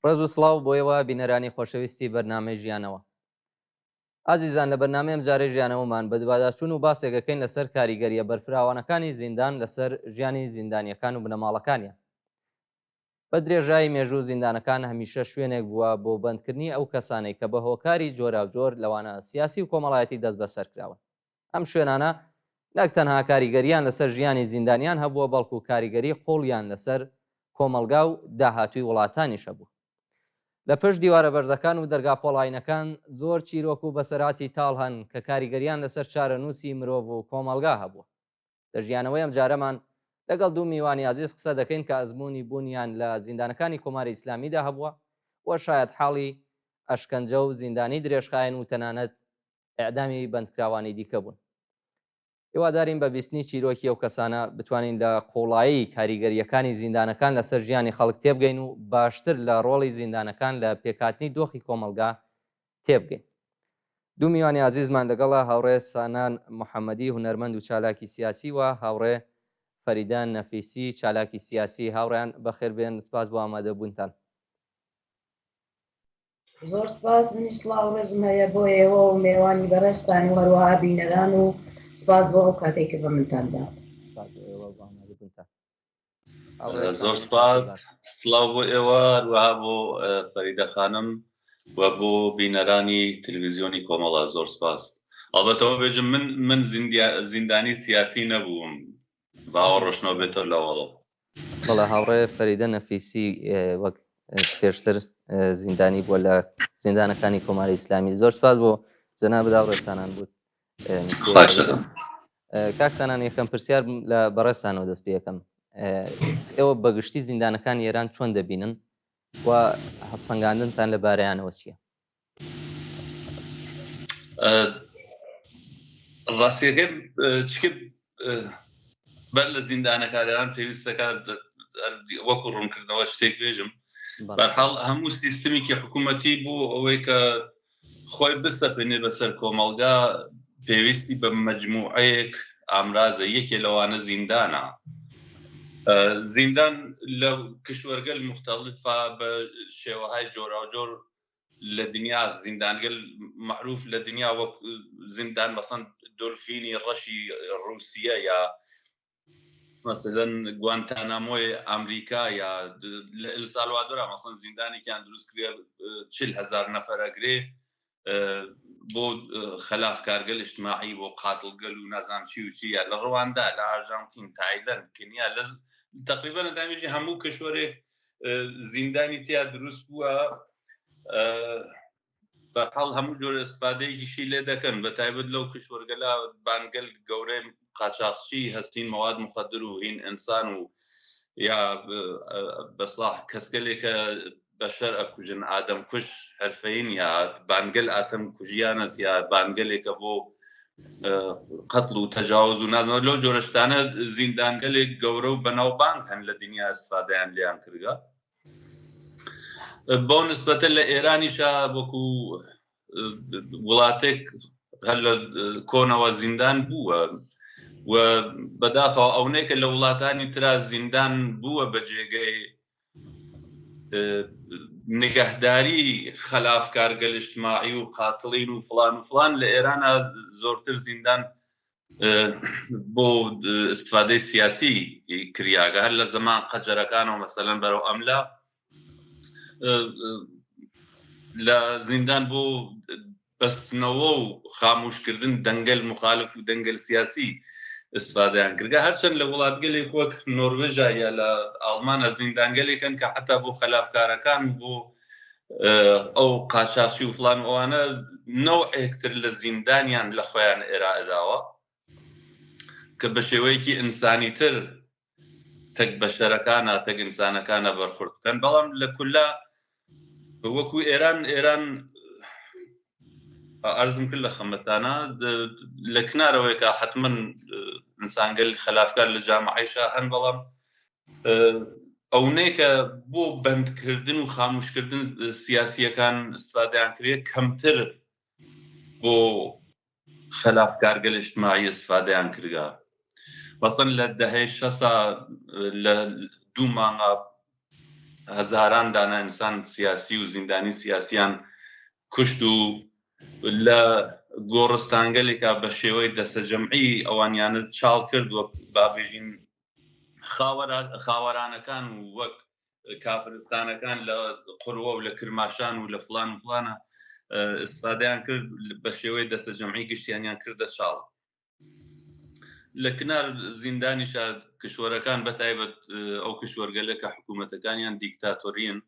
ڕێز و سڵاو بۆیەوە بینەرانی خۆشەویستی بەرنامەی ژیانەوە. ئازیزان لە بەرنامەیەم جارەی ژیانەوەمان بە دوواداچوون و باسێگەکەین لەسەر کاریگەریە بەرفراوانەکانی زیندان لەسەر ژیانی زیندانیەکان و بنەماڵەکانیان. بە درێژایی مێژوو زیندانەکان هەمیشە شوێنێک بووە بۆ بەندکردنی ئەو کەسانەی کە بە هۆکاری جۆراوجۆر لەوانە سیاسی و کۆمەڵایەتی دەست بەسەرکراون. ئەم شوێنانە نەک تەنها کاریگەریان لەسەر ژیانی زیندانیان هەبووە بەڵکو کاریگەری قۆڵیان لەسەر کۆمەلگا و داهاتووی وڵاتانیشە بوو. لە پشت دیوارە بەرزەکان و دەرگا پۆڵاینەکان زۆر چیرۆک و بەسەراتی تاڵ هەن کە کاریگەریان لەسەر چارەنووسی مرۆڤ و کۆمەلگا هەبووە. لە ژیانەوەی ئەم جارەمان لەگەڵ دوو میوانی عزیز قسە دەکەین کە ئەزمموی بوونیان لە زیندانەکانی کۆماری ئیسلامیدا هەبووە و شاید حاڵی ئەشکەنجە و زیندانی درێژخایەن و تەنانەت ئەعدامی بەندکراوانی دیکە بوون. هیوادارین بە بیستنی چیرۆکی ئەو کەسانە بتوانین لە قوڵایی کاریگەریەکانی زیندانەکان لەسەر ژیانی خەڵک تێبگەین و باشتر لە ڕۆڵی زیندانەکان لە پێکهاتنی دۆخی کۆمەلگا تێبگەین. دوو میوانی عزیزمان لەگەڵە هاوڕێ سانان محەممەدی هونەرمەند و چالاکی سیاسی و هاوڕێ فەریدان نەفیسی چالاکی سیاسی. هاوڕێیان بەخێربێن، سپاس بۆ ئامادەبوونتان. زۆر سپاس، منی سڵاو ڕێزم هەیە بۆ ئێوە و میێوانی بەڕێستان و هەروەها بینەران و سپاس بۆ ئەو کاتێک کە بە منتاندا. زۆر سپاس، سڵاو بۆ ئێوە وها بۆ فەریدە خانم و بۆ بینەرانی تلڤیزیۆنی کۆمەڵە. زۆر سپاس. ئەڵبەتەوە بێژم من زیندانی سیاسی نەبووم، باوە ڕۆشنەوە بێتە لەوەڵە. بەڵێ هاوڕێ فەریدە نەفیسی وەک پێشتر زیندانی بووە لە زیندانەکانی کۆماری ئیسلامی. زۆر سپاس بۆ جەنابەت هاوڕێسانان بوو. کاکسانان یەکەم پرسیار لە بەڕێستانەوە دەست پێ یەکەم. ئێوە بەگشتی زیندانەکان ئێران چۆن دەبینن و هەڵسەنگاندنتان لە بارەیانەوە چییە؟ ڕاستیەکەی چکە بەر لە زیندانەکانیان پێویستەکان وەکو ڕوونکردنەوە شتێک بێژم. بەرحاڵ هەموو سیستمی حکوومەتی بوو ئەوەی کە خۆی بستەپێنێ بەسەر کۆمەلگا پێویستی بە مەجموعەیەک ئامرازە. یەکێ لەوانە زیندانە. زیندان لە کشوەرگەل مختلفە بە شێوەهای جۆراوجۆر لە دنیا. زیندانگەل معروف لە دنیا وەک زیندان مەسەن دۆلفینی ڕەشی رووسیە یا مەسەلەن گوانتانامۆی ئەمریکا یا لە ئەلسالڤادۆرا مەسەن زیندانێکیان دروست کرێ 40,000 نەفەرەگرێ بۆ خەلافکارگەل اجتماعی بۆ قاتڵگەل و نازانم چی و چی. لە ڕواندا، لە ئارژانتین، تایلەند، کنیا، لە تقریبا لەدامێژی هەموو کشوەرێک زیندانی تیا دروست بووە. بەرحاڵ هەموو جۆرە ئستفادەیەکیشی لێ دەکەن، بە تایبەت لەو کشوەرگەلا بانگەل گەورەی قاچاقچی هەستین مواد مخدر و هین ئینسان و یا بەسڵاح کەسگەلێکە بەشەر ئەکوژن، ئادەم کوش هەرفەین یا بانگەل ئاتەم کوژیانەس یا بانگەلێکە بۆ قەتڵ و تەجاوز و نازانەوە لەو جۆرەشتانە زیندانگەلێک گەورە و بەناوبانگ هەن لە دنیا ئستفادەیان لیان کردگە. بۆ نسبەتە لە ئێرانیشە وەکو وڵاتێک هەر لە کۆنەوە زیندان بووە و بەداخەوە ئەوەیە کە لە وڵاتانی ترا زیندان بووە بە جێگەی نگەهداری خەلافکارگەل اجتماعی و قاتڵین و فلان لە ئێرانە زۆرتر زیندان بۆ استفادەی سیاسی کریاگە. هەر لە زەمان قەجەرەکانەوە مەسەلەن بەرەو ئەملا لە زیندان بۆ بەستنەوە و خاموشکردن دەنگەل مخالف و دەنگەل سیاسی استفادەیان کردگە. هەرچەند لە وڵاتگەلێک وەک نۆروێژە یا لە ئەڵمانە زیندانگەلێکن کە حتا بۆ خەلافکارەکان بۆ ئەو قاچاقچی و فلان ئەوانە نەوعێکتر لە زیندانیان لە خۆیان ئێرائداوە کە بە شێوەیەکی ئینسانیتر تەک بەشەرەکانە تەک ئینسانەکانە بەرخورد بکەن. بەڵام لە کولا وەکو ئێران ئەرزم کرد لە خەمەتانە لە کنارەوەی کە حتمما ئینسانگەل خەلافکار لە جامعەیشە هەن، بەڵام ئەوەی کە بۆ بەندکردن و خاموشکردن سیاسیەکان استفادەیان کرێت کەمتر بۆ خەلافکارگەل اجتماعی استفادەیان کردگە. مەسەن لە دەهەی 60 لە 2 مانگە هەزاران دانە ئینسان سیاسی و زیندانی سیاسیان کوشت و لە گۆڕستانگەلێکا بە شێوەی دەستە جەمعی ئەوانیانە چاڵ کرد وەک بابێژین خاوەرانەکان و وەک کافرستانەکان لە قڕوە و لە کرماشان و لە فڵان فڵانە ئستفادەیان کرد بە شێوەی دەستە جەمعی گشتیانیان کردە چاڵ. لە کنار زیندانیشە کشوەرەکان بەتایبەت ئەو کشوەرگەلە کە حکوومەتەکانیان دیکتاتۆریین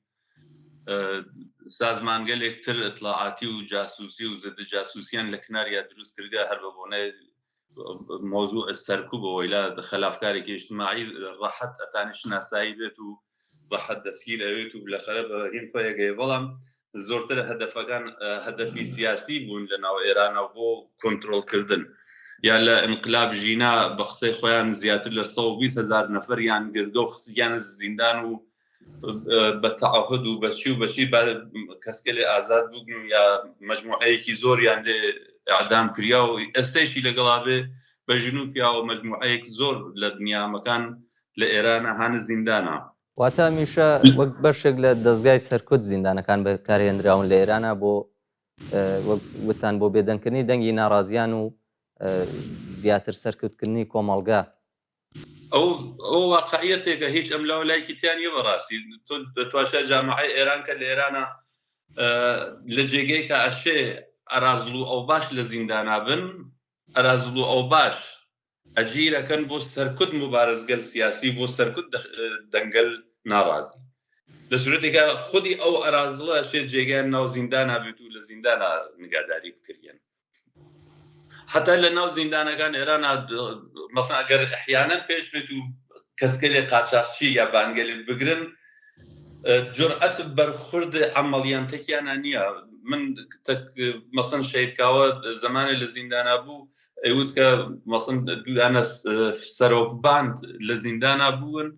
سازمانگەلێکتر ئەتلاعاتی و جاسوسی و زەدە جاسوسیان لە کناریا دروست کردگە هەر بە بۆنەی مۆزوع سەرکوبەوەی لە خلافکارێکی اجتماعی ڕاحەت ئەتانی شناسایی بێت و ڕاحەت دەستگیر ئەوێت و لەخەرە بە هین خۆیەگەی بەڵام زۆرتر هەدەفەکان هەدەفی سیاسی بوون لە ناو ئێرانە بۆ کۆنتڕۆڵکردن یا لە ئینقلاب ژینا بە قسەی خۆیان زیاتر لە 120,000 نەفەریان گردۆ خستیانە زیندان و بە تەعاهد و بەچی و بەچی کەسکەلێ ئازاد بوون یا مەجموعەیەکی زۆریان لێ ئەعدام کریا و ئێستەیشی لەگەڵا بێ بە ژنوب پیاوە مەجموعەیەک زۆر لە دنیامەکان لە ئێرانە هانە زیندانە. واتە میشە وەک بەشێک لە دەستگای سەرکوت زیندانەکان بەکارهێنراون لە ئێرانە بۆ وتان بۆ بێدەنگکردنی دەنگی ناڕازیان و زیاتر سەرکەوتکردنی کۆمەڵگا. ئەو واقعیەتێکە هیچ ئەم لەو لایکی تیانە بەڕاستی تواشە جامعەی ئێران کە لە ئێرانە لە جێگەی کە ئەشێ ئەرازڵ و ئەو باش لە زیندانا بن ئەرازڵ و ئەو باش ئەجیرەکەن بۆ سەرکوت مبارزگەل سیاسی بۆ سەرکوت دەنگەل ناڕازی لە سوورەتێکە خودی ئەو ئەرازڵە ئەشێ جێگەیان ناو زیندانا بێت و لە زیندانا نیگاداری بکرێن. حتا لە ناو زیندانەکان ئێران مەسەڵەن ئەگەر ئەحیانەن پێش بێت و کەسکەلێ قاچاقچی یا بانگەلێ بگرن جورئەت بەرخورد عەمەڵیانتێکیانە نییە. من مەسەڵەن شەهیدکاوە زەمانێ لە زیندانا بوو ئەیوت کە مەسەڵەن دوانە سەرۆکباند لە زیندانا بوون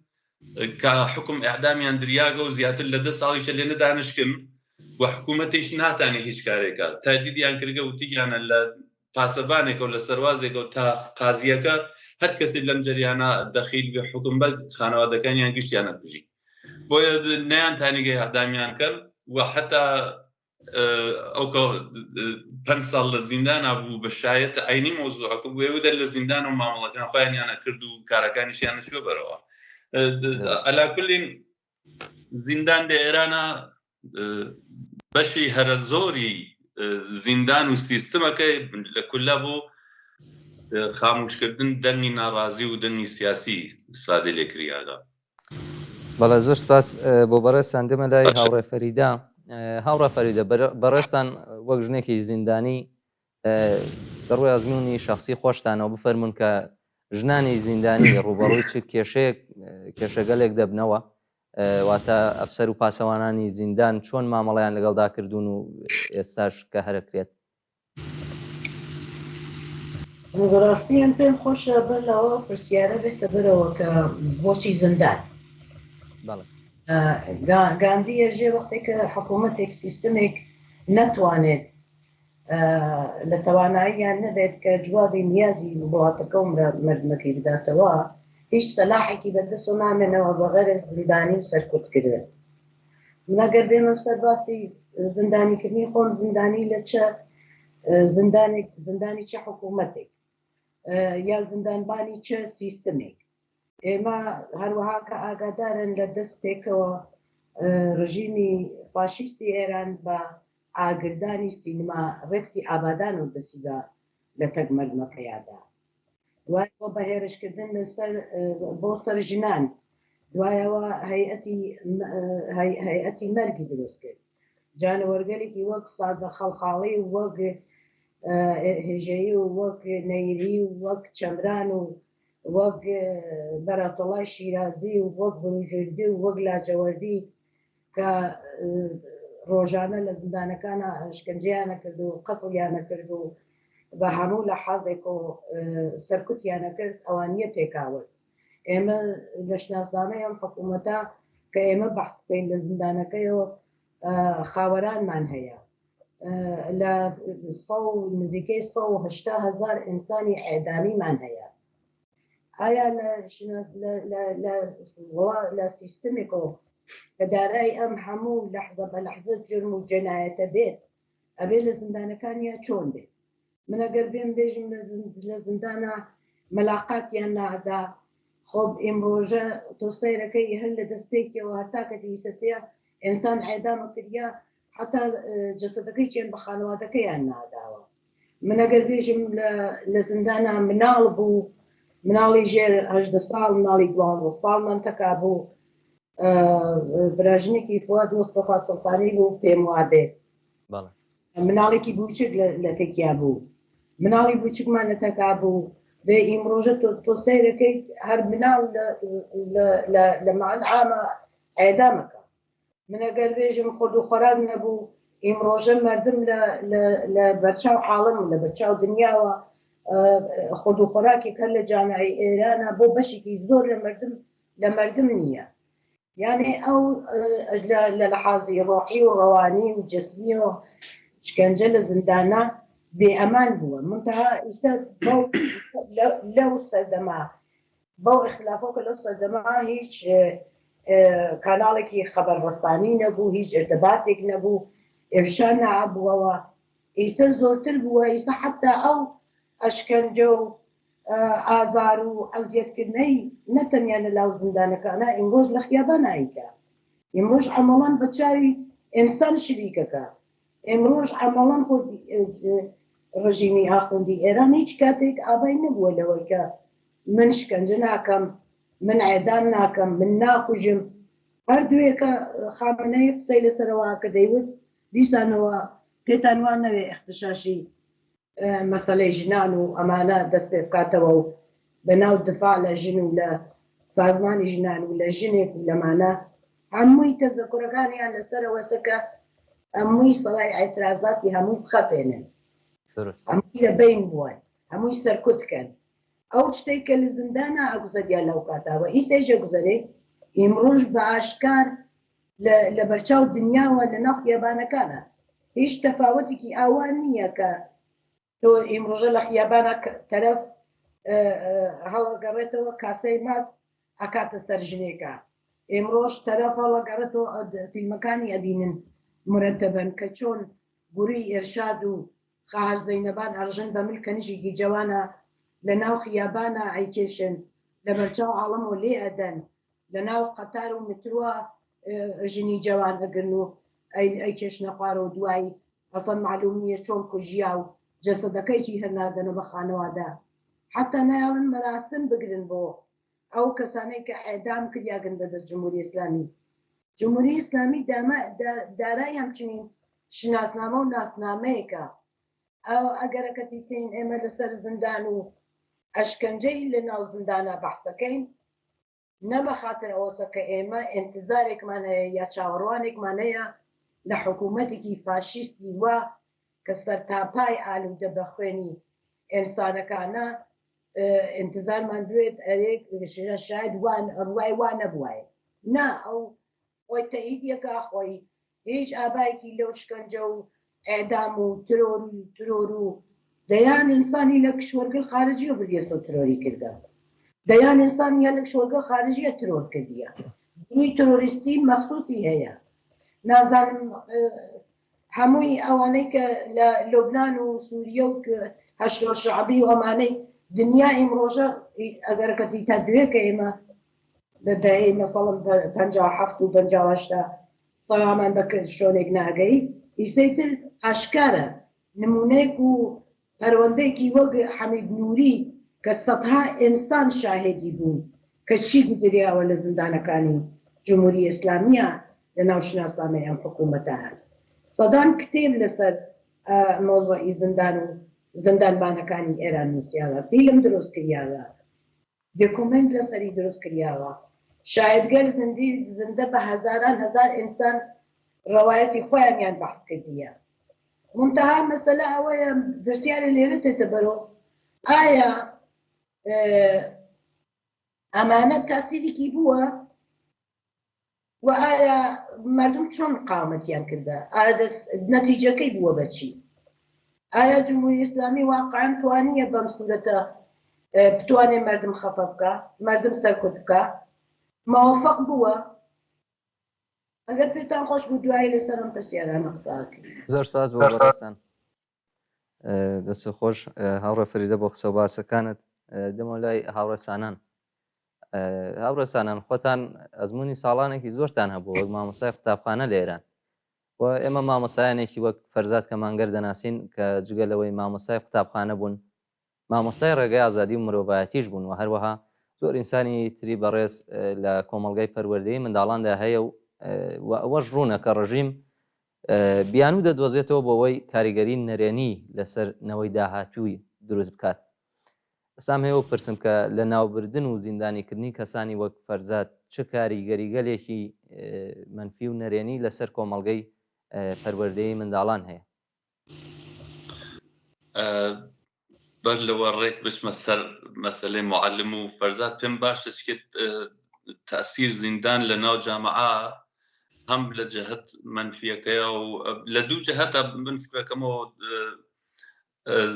کە حکم ئیعدامیان دریاگە و زیاتر لە 10 ساڵیشە لێ نەدانشکن و حکوومەتیش ناتانی هیچ کارێکە تادیدیان کردگە وتیانە لە پاسەبانێکە و لە سەروازێکە و تا قازیەکە هەر کەسێک لەم جەریانە دەخیل بێ حکم بە خانەوادەکانیان گشتیانە بژی بۆیە نەیان تانیگەی ئەعدامیان کرد و حتا ئەو 5 ساڵ لە زیندانا بوو بە شایەت عینی مۆزوعەکە بووێ لە زیندان و مامەڵەکان خۆیانیانە کرد و کارەکانیشیانە چوە بەرەوە. ئەلاکولین زیندان لە ئێرانە بەشی هەرە زۆری زیندان و سیستمەکەی لە کولە بۆ خاموشکردن دەنگی ناڕازی و دەنگی سیاسی استفادە لێکریادا. بەڵێ زۆر سپاس بۆ بەڕێستان دەمە لای هاوڕێ فەریدە. هاوڕێ فەریدە بەڕێستان وەک ژنێکی زیندانی دەڕووی ئەزمموی شخصی خۆشتانەوە بفەرمونون کە ژنانی زیندانی ڕوبەڕووی چ کێشەگەلێک دەبنەوە واتە ئەفسەر و پاسەوانانی زیندان چۆن مامەڵەیان لەگەڵداکردوون و ئێستاش کە هەرەکرێت. بەڕاستیان پێم خۆشە بەر لەوە پرسیارە بێتە بەرەوە کە بۆچی زیندان. گاندی ژێ وەختێک کە حکوومەتێک سیستمێک نەتوانێت لە تواناییان نەبێت کە جوابی نیازی وڵاتەکە و مردمەکەی بداتەوە هیچ سەلاحێکی بەدەست و نامێنەوە بە غەرز زیندانی و سەرکوتکردن. منەگەر بێمە سەر باسی زیندانیکردنی خۆم زیندانی لە چە زیندانی چه حکوومەتێک یا زیندانبانی چه سیستمێک. ئێمە هەروەها کە ئاگادارن لە دەست پێکەوە ڕژیمی فاشیستی ئێران بە ئاگردانی سینما ڕێکسی ئابادان و دەسیدا لە تەک مردمەکەیادا دوایەوە بە هێرشکردن بۆ سەر ژنان دوایەوە هەیئەتی مەرگی دروست کرد جانەوەرگەلێکی وەک سادە خەڵخاڵی و وەک هێژەیی و وەک نەیری و وەک چەمران و وەک بەراتۆڵای شیرازی و وەک بروجردی و وەک لاجەوەردی کە ڕۆژانە لە زیندانەکانە شکنجیانە کرد و قەتڵیانە کرد و بە هەموو لە حەزێک و سەرکوتیانە کرد ئەوانیە پێکاوت. ئێمە لە شناسنامەی ئەم حکوومەتە کە ئێمە بەحس بکەین لە زیندانەکەیەوە خاوەرانمان هەیە لە نزیکەی 180,000 ئینسانی ئێدامیمان هەیە. ئایا لە سیستمێک و کە دارای ئەم هەموو لەحزە بە لەحزە جرم و جەنایەتە بێت ئەبێ لە زیندانەکانیان چۆن بێت. من ئەگەر بێم بێژم لە زیندانە مەلاقاتیان نادا خۆ ئێمڕۆژە تۆ سەیرەکەی هەر لە دەستپێکیەوە هەرتاکەتی ئیسەتەیە ئینسان ئەعدامە کردیا حتا جەسەدەکەی چێن بە خانەوادەکەیان ناداوە. من ئەگەر بێژم لە زیندانە مناڵ بوو مناڵی ژێر 18 ساڵ مناڵی 12 ساڵ منتەکا بوو براژنێکی فواد مستەفا سڵتانی بوو پێم وابێت مناڵێکی بچک لە تێکیا بوو مناڵی بچکمان لە تەکا بوو دێ ئیمڕۆژە تۆ سەیرەکەی هەر مناڵ لە ماڵ عامە ئەعدامەکە. من ئەگەر بێژم خورد و خۆراک نەبوو ئیمڕۆژە مردم لە بەرچاو عاڵم لە بەرچاو دنیاوە خورد و خۆراکێک هەر لە جامعی ئێرانە بۆ بەشێکی زۆر لە مردم نییە. یعنی ئەو لە لەحاظی ڕۆحی و ڕەوانی و جسمی و شکنجە لە زیندانە بێئەمان بووە. منتەها ئیسا لەو سەردەما بەو ئیختلافۆکە لەو سەردەما هیچ کاناڵێکی خەبەرڕەسانی نەبوو هیچ ارتباطێک نەبوو ئێفشا نەبووەوە. ئیسا زۆرتر بووە ئیسا حتا ئەو ئەشکەنجە و ئازار و ئەزیەتکردنەی نەتەنیا لە لاو زیندانەکانە ئیمڕۆژ لە خیابان ئایکا. ئیمڕۆژ عەمەڵان بە چاوی ئینسان شریکەکە. ئێمڕۆژ عەمەڵان خۆ ڕژیمی ئاخوندی ئێران هیچ کاتێک ئابای نەبووە لەوەی کە من شکنجە ناکەم من ئەعدام ناکەم من ناکوژم. هەردووێکە خامنەی قسەی لەسەرەوە کە دەیوت دیسانەوە پێتان وان نەوێ اختشاشی مەسەلەی ژنان و ئەمانە دەست پێ بکاتەوە و بەناو دفاع لە ژن و لە سازمانی ژنان و لە ژنێک و لەمانە هەمووی تەزەکوڕەکانیان لەسەرەوەسەکە هەمووی سەڵای ئاعترازاتی هەموو بخەپێنن هەمووی لە بین بووە هەمووی سەرکوتکەن. ئەو شتێک کە لە زیندانە ئەگوزەریان لەو کاتاوە ئیسێژە گوزەرێ ئیمڕۆژ بە ئاشکار لە بەرچاو دنیاوە لە ناو خیابانەکانە هیچ تەفاوەتێکی ئاوان نییە کە تۆ ئیمڕۆژە لە خیابانە تەرەف هەڵەگەڕێتەوە کاسەی ماس ئەکاتە سەر ژنێکە. ئێمڕۆژ تەرەف هەڵەگەڕێتەوە فیلمەکانی ئەبینن مرەتەبەن کە چۆن گوری ئێرشاد و خاهەر زەینەبان ئەڕژن بە ملکە نژێکی جوانە لە ناو خیابانە ئەیکێشن لە بەرچاو عاڵەم و لێ ئەدەن لە ناو قەتار و مترووە ژنی جوان ئەگرن و ئەیکێشنە خوارە و دوایی ئەسڵ معلوم نییە چۆن کوژیا و جەسەدەکەیکی هەر نادەنە بە خانەوادە حتا نایڵن مەراسم بگرن بۆ ئەو کەسانەی کە ئەعدام کریاگەن بەدەست جمهوری ئیسلامی. جمهوری ئیسلامی دارای همچنین شناسنامە و ناسنامەیەکە. ئەو ئەگەرەکەتی تین ئێمە لەسەر زیندان و ئەشکەنجەی لە ناو زیندانە بەحسەکەین نەبە خاتر ئەوەسە کە ئێمە ئینتیزارێکمان هەیە یا چاوەڕوانێکمان هەیە لە حکوومەتێکی فاشیستی وە کە سەرتاپای ئالوودە بە خوێنی ئینسانەکانە ئینتیزارمان دوێت ئەرێک شاید ڕوای وا نەبووایە نا ئەو خۆی تەئیدیەکە خۆی هیچ ئابایەکی لەو شکنجە و ئێدام و ترۆر و دەیان ئینسانی لە کشوەرگەل خارجی و بریێسۆ ترۆری کردە دەیان ئینسانی لە کشوەرگەل خارجیە ترۆر کردیە دوی ترۆریستی مەخصوصی هەیە. نازانم هەمووی ئەوانەی کە لە لۆبنان و سووریە و هەشتۆ شعبی و ئەمانەی دنیا ئیمڕۆژە ئەگەرکەتی تا دوێکە ئێمە لە دەهەی مەسەڵەن 57 و 58 سەلامان بەکرد شۆنێک ناگەی ئیسەیتر ئاشکارە نمونەیەک و پەروەندەیەکی وەک حەمید نووری کە سەدها ئینسان شاهێدی بوون کە چی گوزریاوە لە زیندانەکانی جمهوری ئیسلامیە لە ناو شناسنامەی ئەم حکوومەتە هەست. سەدان کتێب لەسەر مۆزۆعی زیندان و زیندانبانەکانی ئێران نووسیاوە فیلم دروست کریاوە دۆکومنت لەسەری دروست کریاوە شاهدگەر زیندە بە هەزاران هەزار ئینسان ڕەوایەتی خۆیانیان بەحس کردیە. منتەها مەسەلە ئەوەیە پرسیارە لێرە تێتە بەرۆ ئایا ئەمانە تاسیرێکی بووە و ئایا مردم چۆن قاومەتیان کردە نەتیجەکەی بووە بەچی؟ ئایا جمهوری ئیسلامی واقعاً توانیە بەم سوورەتە بتوانێ مردم خەفە بکە مردم سەرکوت بکە؟ موفق بووە ئەگەر پێتان خۆش بوو دوایی لەسەرم پرسیارانە قساکەین. زۆر سپاس بۆ بەڕێستان دەست خۆش هاوڕێ فریدە بۆ قسە و باسەکانت. دەمە لای هاوڕێسانان. هاوڕێسانان خۆتان ئەزمموی ساڵانێکی زۆرتان هەبوو وەک مامۆسای قوتابخانە لە ئێران و ئێمە مامۆسایانێکی وەک فەرزاد کەمانگەر دەناسین کە جگەلەوەی مامۆسای قوتابخانە بوون مامۆسای ڕێگەی ئازادی و مرۆڤایەتیش بوون و هەروەها زۆر ئینسانی تری بەڕێز لە کۆمەڵگەی پەروەردەی منداڵاندا هەیە و ئەوەش ڕوونە کە ڕژیم بیان و دەدۆزێتەوە بۆەوەی کاریگەری نەرێنی لەسەرنەوەی داهاتووی دروست بکات. ئەسام هەیە و پرسم کە لە ناوبردن و زیندانیکردنی کەسانی وەک فەرزاد چه کاریگەریگەلێکی منفی و نەرێنی لەسەر کۆمەڵگەی پەروەردەی منداڵان هەیە؟ بەر لەوە ڕێک بچمە سەر مەسەلەی معلم و فەرزاد پێم باشە چکت تەسیر زیندان لە ناو جامعە هەم لە جەهەت منفیەکەیە و لە دوو جەهەتە من فکرەکەمەوە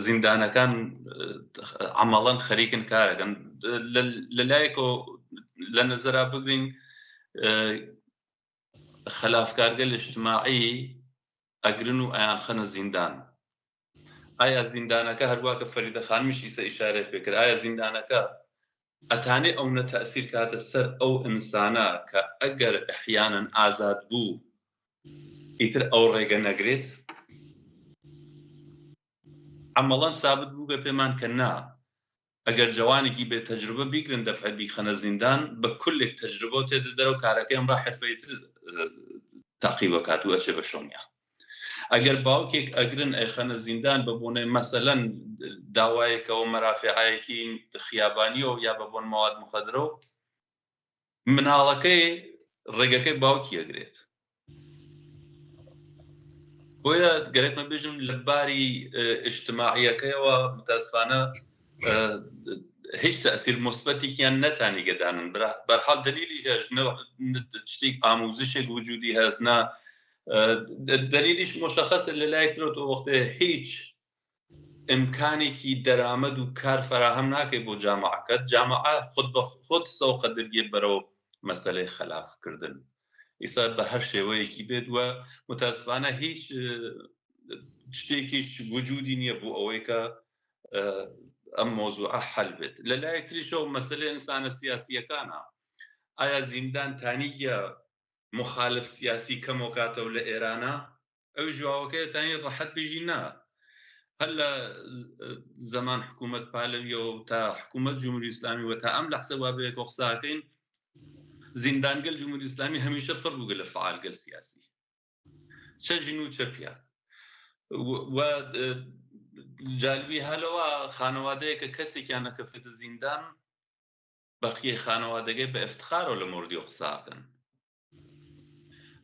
زیندانەکان عەمەڵەن خەریکن کارەکەن لە لایەکەوە لە نەزەرا بگرین خەلافکارگەل اجتماعی ئەگرن و ئەیان خەنە زیندان. ئایا زیندانەکە هەروە کە فەریدە خانمیشی سە ئیشارە پێکرد ئایا زیندانەکە ئەتانێ ئەو نەتەسیر کاتە سەر ئەو ئینسانە کە ئەگەر ئەحیانن ئازاد بوو ئیتر ئەو ڕێگە نەگرێت؟ عەمەڵەن سابت بوو بە پێمان کە نا ئەگەر جوانێکی بێ تەجروبە بیگرن دەفعەت بیخەنە زیندان بە کولێک تەجروبە تێدە دەرەوە کارەکەی ئەمڕا حرفەیتر تاقیبە کات و ئەچێ بە شۆنیا. ئەگەر باوکێک ئەگرن ئەیخەنە زیندان بە بۆنەی مەسەلەن داوایەکەوە مەرافعایەکی خیابانیەوە یا بە بۆن مواد مخەدرەوە مناڵەکەی ڕێگەکەی باوکی ئەگرێت. بۆیە گەرەکمە بێژم لە باری ئیجتماعیەکەیەوە متاسفانە هیچ تەسیر مثبەتێکیان نەتانی گەدانن. بەرحاڵ دلیلی شتێک ئاموزشێک وجودی هەست نا دلیلیش مشخصە لە لای ترۆتە وەختێ هیچ ئیمکانێکی دەرامەد و کار فراهەم ناکەی بۆ جامعەکەت جامعە خود بە خۆت سەوقە دەرگێت بەرەوە مەسەلەی خەلافکردن ئیسا بە هەر شێوەیەکی بێت و متاسفانە هیچ شتێکیش وجودی نییە بۆ ئەوەی کە ئەم مۆزوعە حەل بێت. لە لایەک تریشەوە مەسەلەی ئینسانە سیاسیەکانە ئایا زیندان تانیگە مخالف سیاسی کەمەوە کاتەوە لە ئێرانە ئەو ژواوەکەی تانی ڕەحەت بێژی نا هەر لە زەمان حکوومەت پالەویەوە تا حکوومەت جمهوری ئیسلامی و تا ئەم لەحزە وابەیەکە قساکەین زیندانگەل جمهوری ئیسلامی هەمیشە پڕ بووگە لە فعالگەل سیاسی چە ژین و چە پیا و جالبی هەلەوە خانەوادەیەکە کەسێکیان نەکەفێتە زیندان بەخیەی خانەوادەگەی بە ئفتخارەوە لە مۆردی قساکەن.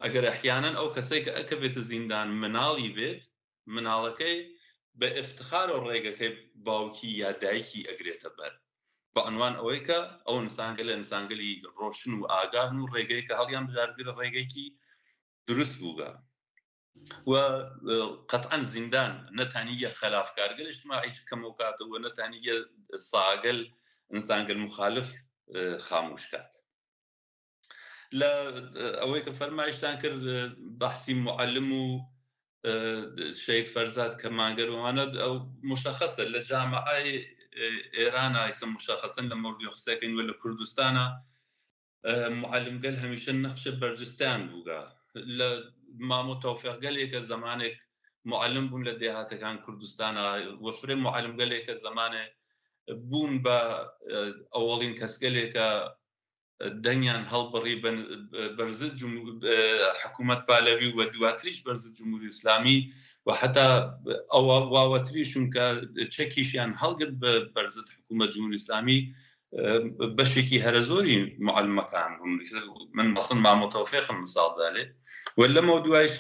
ئەگەر ئەحیانەن ئەو کەسێک کە ئەکەوێتە زیندان مناڵی بێت مناڵەکەی بە ئفتخارەوە ڕێگەکەی باوکی یا دایکی ئەگرێتە بەر بە عنوان ئەوەی کە ئەو ئینسانگەل لە ئینسانگەلی ڕۆشن و ئاگاهن و ڕێگەی کە هەڵیان بژارگرە ڕێگەیەکی دروست بووگە و قەتعەن زیندان نەتانیە خەلافکارگەل اجتماعی کەمەوە کاتەوە نەتانیە ساگەل ئینسانگەل مخالف خاموش کات. لە ئەوەی کە فەرمایشتان کرد بەحسی معلم و شەید فەرزاد کەمانگەروانە ئەو مشخصە لە جامعای ئێرانە ئیسم مشخصن لە مۆردی قسەکەین و لە کوردستانە معلمگەل هەمیشە نەخشە بەرجستان بووگە. لە مامۆ تەوفیقگەلێکە زمانێک معلم بوون لە دێهاتەکان کوردستانە وەفرێ معلمگەلێکە زمانێ بوون بە ئەوەڵین کەسگەلێکە دەنگیان هەڵبڕی بەرزت حکوومەت پالەوی و دواتریش بەرزت جمهوری ئیسلامی و حتا ئەوە واوەتریشون کە چەکیشیان هەڵگرت بە بەرزت حکوومەت جمهوری ئیسلامی بەشێکی هەرە زۆری معلمەکان بوون. من مەسن مامۆ تەوفیقم مثالدا لێ و لەمەوە دوایش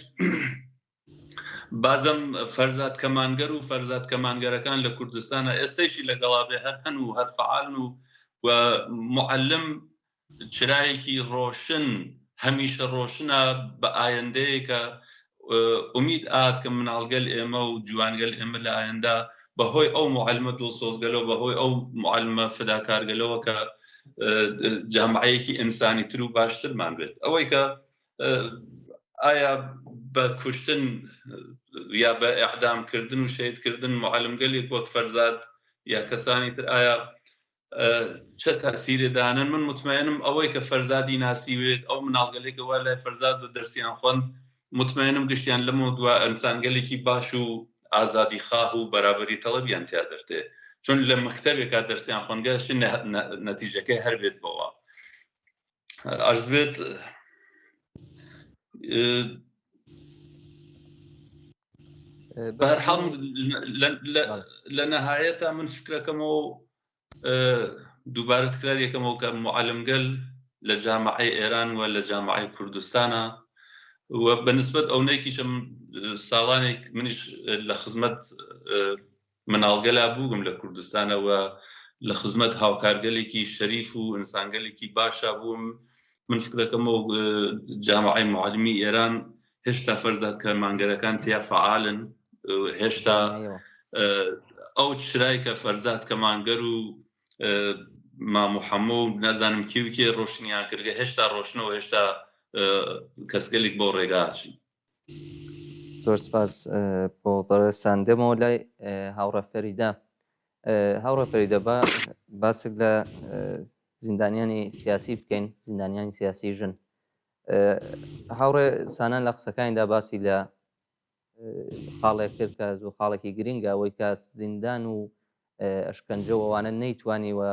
بازم فەرزاد کەمانگەر و فەرزاد کەمانگەرەکان لە کوردستانە ئێستەیشی لەگەڵا بێ هەر هەن و هەر فعالن و معلم چرایەکی ڕۆشن هەمیشە ڕۆشنە بە ئایندەیەکە ئومید ئات کە مناڵگەل ئێمە و جوانگەل ئێمە لە ئایندا بەهۆی ئەو معلمە دڵسۆزگەلەوە بەهۆی ئەو معلمە فداکارگەلەوە کە جامعەیەکی ئینسانی تر و باشترمان بێت. ئەوەی کە ئایا بە کوشتن یا بە ئیعدامکردن و شەیدکردن معەلمگەلێک وەک فەرزاد یا کەسانی تر ئایا چه تاثیرێدانن؟ من مطمئنم ئەوەی کە فەرزادی ناسیوێت ئەو مناڵگەلێکە وا لای فەرزاد بە دەرسیان خوێند مطمئنم گشتیان لەمە دووە ئەنسانگەلێکی باش و ئازادی خواه و بەرابەری تەڵەبیان تیا دەردێ، چون لە مەکتەبێکا دەرسیان خوێنگەشت نەتیجەکەی هەر بێت بەوە ئەرز بێت بەهەرحاڵ لە نەهایەتە من فکرەکەمەوە دووبارە تکرار یەکەمەوە کە معەلمگەل لە جامعەی ئێران و لە جامعەی کوردستانە و بەنسبەت ئەوەیەکیشم ساڵانێک منیش لە خزمەت مناڵگەلا بووم لە کوردستانەوە لە خزمەت هاوکارگەلێکی شەریف و ئینسانگەلێکی باشە بووم. من فکرەکەمەوە جامعەی معەلمی ئێران هێشتا فەرزاد کەمانگەرەکان تیا فعالن، هێشتا ئەو چرای کە فەرزاد کەمانگەر و مامۆحەممە و نازانم کێوکێ ڕۆشنیان کردگە هێشتا ڕۆشنەوە هێشتا کەسگەلێک بۆ ڕێگاچی. زۆر سپاس بۆ بەڕێساندەمەوە لای هاوڕە فەریدە. هاوڕە فەریدە باسێک لە زیندانیانی سیاسی بکەین، زیندانیانی سیاسی ژن. هاوڕێ سانان لە قسەکانیدا باسی لە خاڵێک کرد کە زۆر خاڵێکی گرنگە ئەوەی کە زیندان و ئەشکەنجە ئەوانە نەیتوانیوە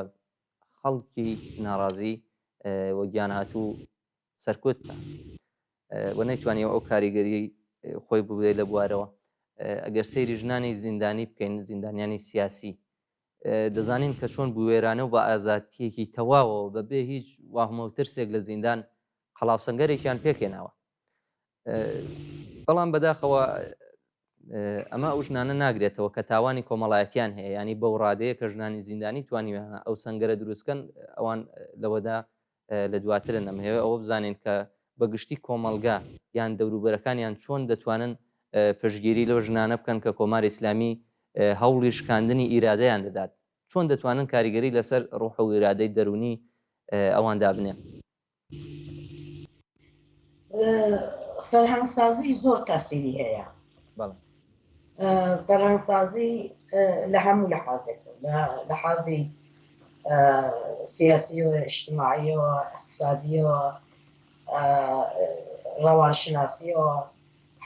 خەڵکی ناڕازی وە گیان هاتوو سەرکوت بکە و نەیتوانیەوە ئەو کاریگەری خۆی ببێت لە بوارەوە. ئەگەر سەیری ژنانی زیندانی بکەین، زیندانیانی سیاسی، دەزانین کە چۆن بوێرانە و بە ئازادیەکی تەواوەوە بەبێ هیچ واهمە و ترسێک لە زیندان قەڵاوسەنگەرێکیان پێکێناوە. بەڵام بەداخەوە ئەمە ئەو ژنانە ناگرێتەوە کە تاوانی کۆمەڵایەتیان هەیە، ینی بەو ڕادەیە کە ژنانی زیندانی توانیوێنە ئەو سەنگەرە دروستکەن ئەوان لەوەدا لە دواترن. ئەمهەوێ ئەوە بزانین کە بەگشتی کۆمەلگا یان دەوروبەرەکانیان چۆن دەتوانن پشتگیری لەو ژنانە بکەن کە کۆماری ئیسلامی هەوڵی شکاندنی ئیرادەیان دەدات، چۆن دەتوانن کاریگەری لەسەر ڕوح و ئیرادەی دەرونی ئەواندا بنێ. فەرهەنگسازی زۆر تاسیری هەیە. فەرهەنگسازی لە هەموو لەحازێکە، لە حازی سیاسیەوە، اجتماعیەوە، اقتصادیەوە، ڕەوانشناسیەوە،